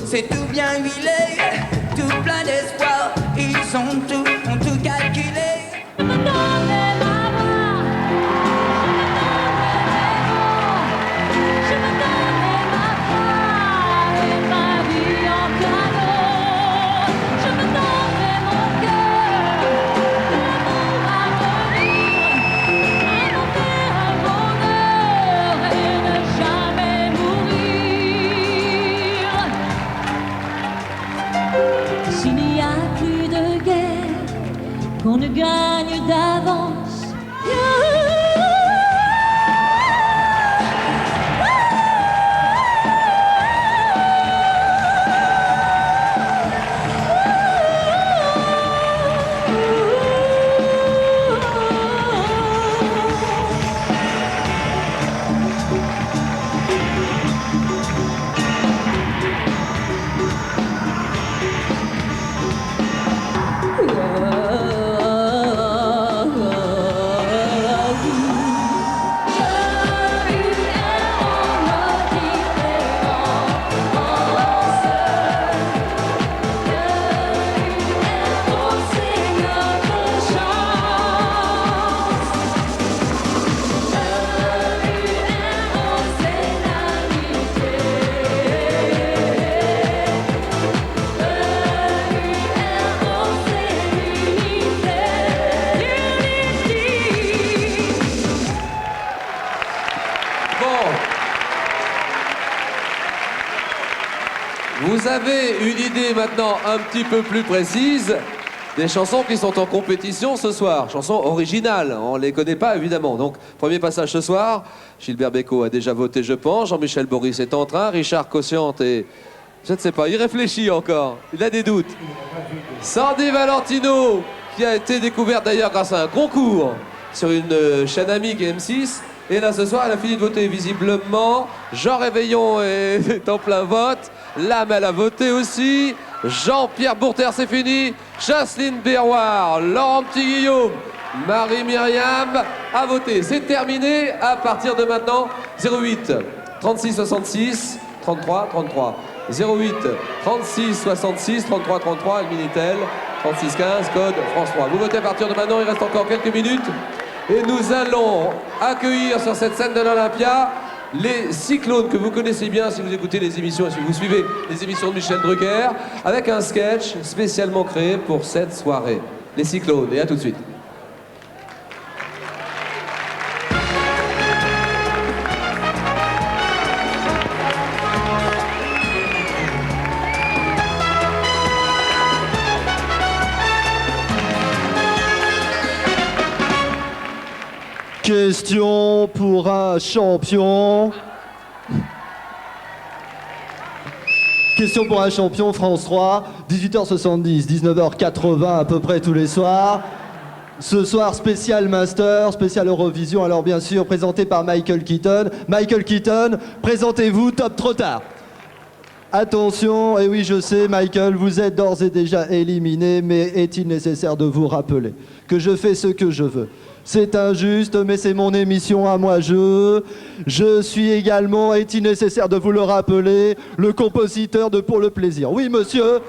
C'est tout bien huilé, tout plein d'espoir. Ils ont tout calculé. Je me donnerai mon cœur. gagne d'avance. Vous avez une idée maintenant un petit peu plus précise des chansons qui sont en compétition ce soir. Chansons originales, on ne les connaît pas évidemment. Donc, premier passage ce soir, Gilbert Bécaud a déjà voté, je pense. Jean-Michel Boris est en train, Richard Cossiante et... Je ne sais pas, il réfléchit encore, il a des doutes. Sandy Valentino, qui a été découverte d'ailleurs grâce à un concours sur une chaîne amie qui est M6. Et là ce soir, elle a fini de voter visiblement. Jean Réveillon est en plein vote. Lame, elle a voté aussi. Jean-Pierre Bourter, c'est fini. Jocelyne Berroir, Laurent Petit-Guillaume, Marie-Myriam a voté. C'est terminé à partir de maintenant. 08 36 66 33 33. 08 36 66 33 33, le Minitel 36 15, code France 3. Vous votez à partir de maintenant, il reste encore quelques minutes. Et nous allons accueillir sur cette scène de l'Olympia les Cyclones que vous connaissez bien si vous écoutez les émissions et si vous suivez les émissions de Michel Drucker, avec un sketch spécialement créé pour cette soirée. Les Cyclones, et à tout de suite. Question pour un champion. Question pour un champion, France 3, 18h70, 19h80 à peu près tous les soirs. Ce soir, spécial Master, spécial Eurovision, alors bien sûr présenté par Michael Keaton. Michael Keaton, présentez-vous, top trop tard. Attention, et oui je sais Michael, vous êtes d'ores et déjà éliminé, mais est-il nécessaire de vous rappeler que je fais ce que je veux? C'est injuste, mais c'est mon émission à moi. Je suis également, est-il nécessaire de vous le rappeler, le compositeur de Pour le plaisir. Oui, monsieur,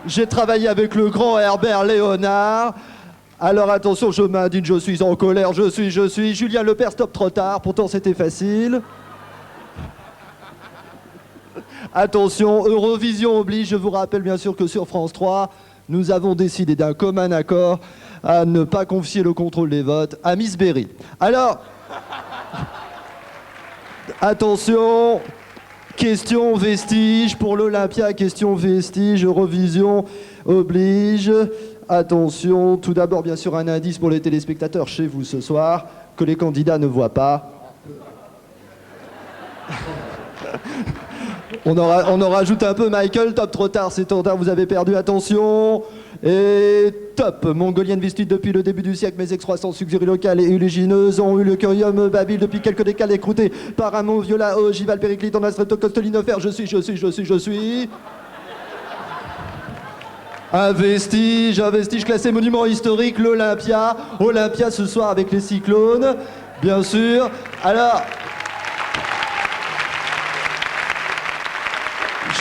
j'ai travaillé avec le grand Herbert Léonard. Alors attention, je m'indigne, je suis en colère, je suis. Julien Lepers, stop trop tard, pourtant c'était facile. Attention, Eurovision oblige, je vous rappelle bien sûr que sur France 3, nous avons décidé d'un commun accord à ne pas confier le contrôle des votes à Miss Berry. Alors, attention, question vestige pour l'Olympia, question vestige, Eurovision oblige. Attention, tout d'abord bien sûr un indice pour les téléspectateurs chez vous ce soir, que les candidats ne voient pas. On en rajoute un peu, Michael, top trop tard, c'est trop tard, vous avez perdu, attention. Et top, mongolienne vestue depuis le début du siècle, mes excroissances succuries locales et uligineuses ont eu le curium babile depuis quelques décades écrouté par un mot viola, ogival, périclite, en astretto, costolinophère, je suis. Un vestige classé monument historique, l'Olympia. Olympia ce soir avec les Cyclones, bien sûr. Alors...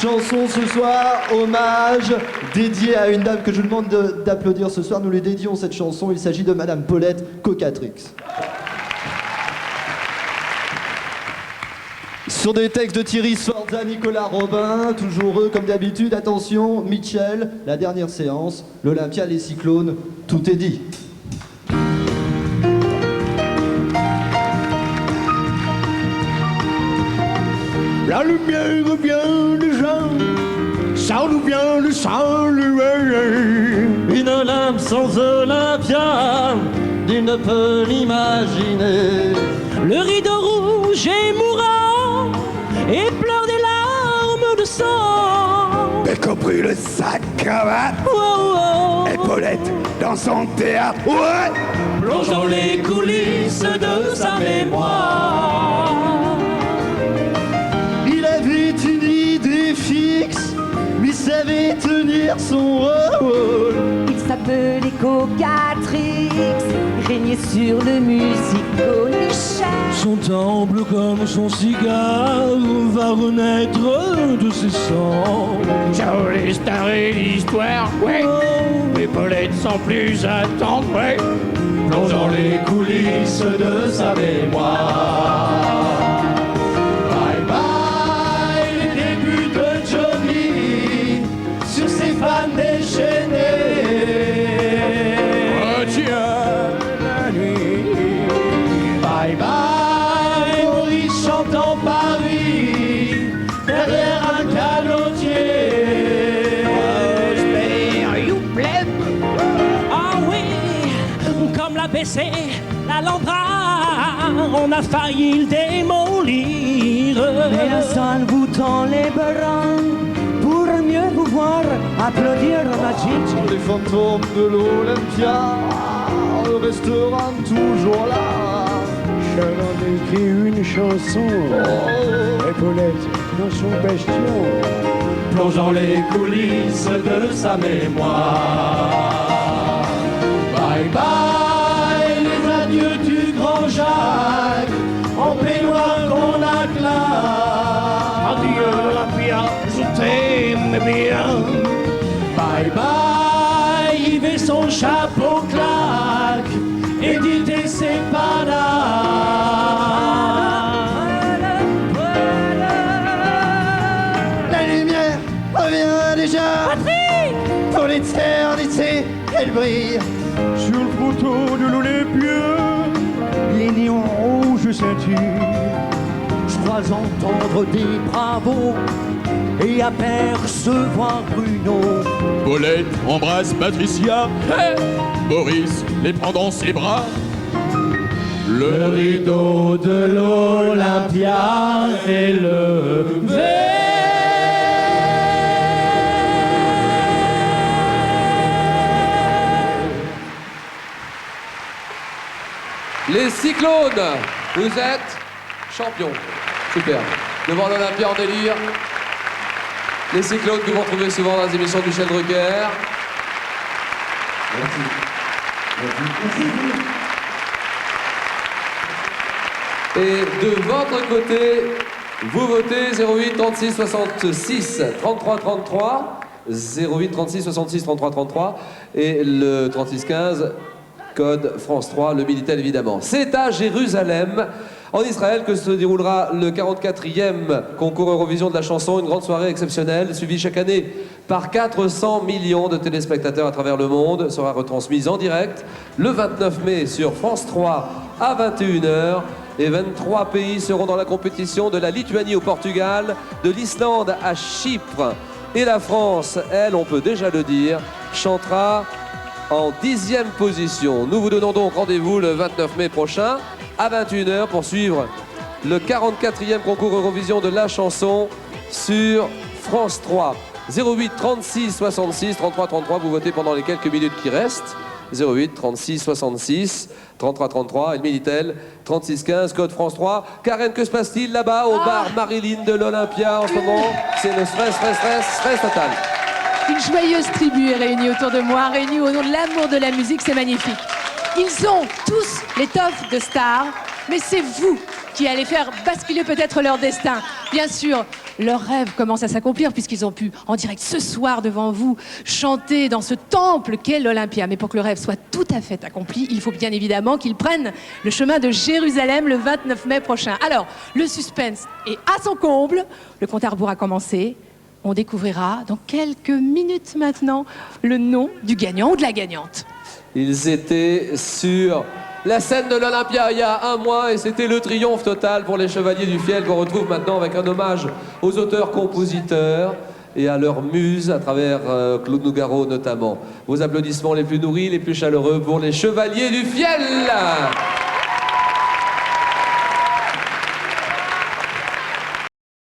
chanson ce soir, hommage, dédié à une dame que je vous demande d'applaudir ce soir. Nous lui dédions cette chanson, il s'agit de Madame Paulette Cocatrix. Sur des textes de Thierry Sforza, Nicolas Robin, toujours eux comme d'habitude. Attention, Mitchell, la dernière séance, l'Olympia, les Cyclones, tout est dit. La lumière vient déjà ça nous vient de saluer. Une Olympe sans Olympia, nul ne peut l'imaginer. Le rideau rouge est mourant et pleure des larmes de sang. J'ai compris le sac cravate. Et Paulette dans son théâtre. Ouais. Plonge dans les coulisses de sa mémoire. Il avait une idée fixe, mais savait tenir son rôle. Il s'appelait Cocatrix, il régnait sur le musico-nichage. Son temple comme son cigare va renaître de ses cendres. Ciao les stars et l'histoire, ouais. Les Paulettes sans plus attendre, ouais. Plonge dans les coulisses de sa mémoire. Bye bye les débuts de Johnny sur ses fans déchaînés. Retiens la nuit. Bye bye Maurice chantant Paris derrière un canotier. Ah oui, comme l'a baissé l'Alhambra, on a failli le démolir. Mais la salle vous tend les bras pour mieux vous voir applaudir ma Gigi. Les fantômes de l'Olympia resteront toujours là. J'en ai écrit une chanson. Paulette dans son bastion. Plonge dans les coulisses de sa mémoire. Bye bye les adieux du grand Jacques, en peignoir qu'on acclame. Adieu Olympia, je t'aime bien. Bye bye Yves et son chapeau claque, Edith et ses panaches. La lumière revient déjà. Patrick, pour l'éternité, elle brille sur le poteau de l'Olympia. Les néons rouges scintillent. Je crois entendre des bravos et apercevoir Bruno. Paulette embrasse Patricia. Hey, Boris les prend dans ses bras. Le rideau de l'Olympia est levé. Les Cyclones, vous êtes champions. Super. Devant l'Olympia en délire. Les Cyclones que vous retrouvez souvent dans les émissions de Michel Drucker. Merci. Et de votre côté, vous votez 08 36 66 33 33. 08 36 66 33 33. Et le 36 15. Code France 3, le Minitel évidemment. C'est à Jérusalem, en Israël, que se déroulera le 44e concours Eurovision de la chanson, une grande soirée exceptionnelle, suivie chaque année par 400 millions de téléspectateurs à travers le monde, sera retransmise en direct le 29 mai sur France 3 à 21h. Et 23 pays seront dans la compétition, de la Lituanie au Portugal, de l'Islande à Chypre. Et la France, elle, on peut déjà le dire, chantera en 10e position. Nous vous donnons donc rendez-vous le 29 mai prochain à 21h pour suivre le 44e concours Eurovision de la chanson sur France 3. 08 36 66 33 33, vous votez pendant les quelques minutes qui restent. 08 36 66 33 33 et le Minitel 36 15, code France 3. Karen, que se passe-t-il là-bas au bar Marilyn de l'Olympia en ce moment? C'est le stress total. Une joyeuse tribu est réunie autour de moi, réunie au nom de l'amour de la musique, c'est magnifique. Ils ont tous l'étoffe de stars, mais c'est vous qui allez faire basculer peut-être leur destin. Bien sûr, leur rêve commence à s'accomplir puisqu'ils ont pu, en direct ce soir devant vous, chanter dans ce temple qu'est l'Olympia. Mais pour que le rêve soit tout à fait accompli, il faut bien évidemment qu'ils prennent le chemin de Jérusalem le 29 mai prochain. Alors, le suspense est à son comble, le compte à rebours a commencé. On découvrira dans quelques minutes maintenant le nom du gagnant ou de la gagnante. Ils étaient sur la scène de l'Olympia il y a un mois et c'était le triomphe total pour les Chevaliers du Fiel qu'on retrouve maintenant avec un hommage aux auteurs-compositeurs. et à leur muse à travers Claude Nougaro notamment. Vos applaudissements les plus nourris, les plus chaleureux pour les Chevaliers du Fiel.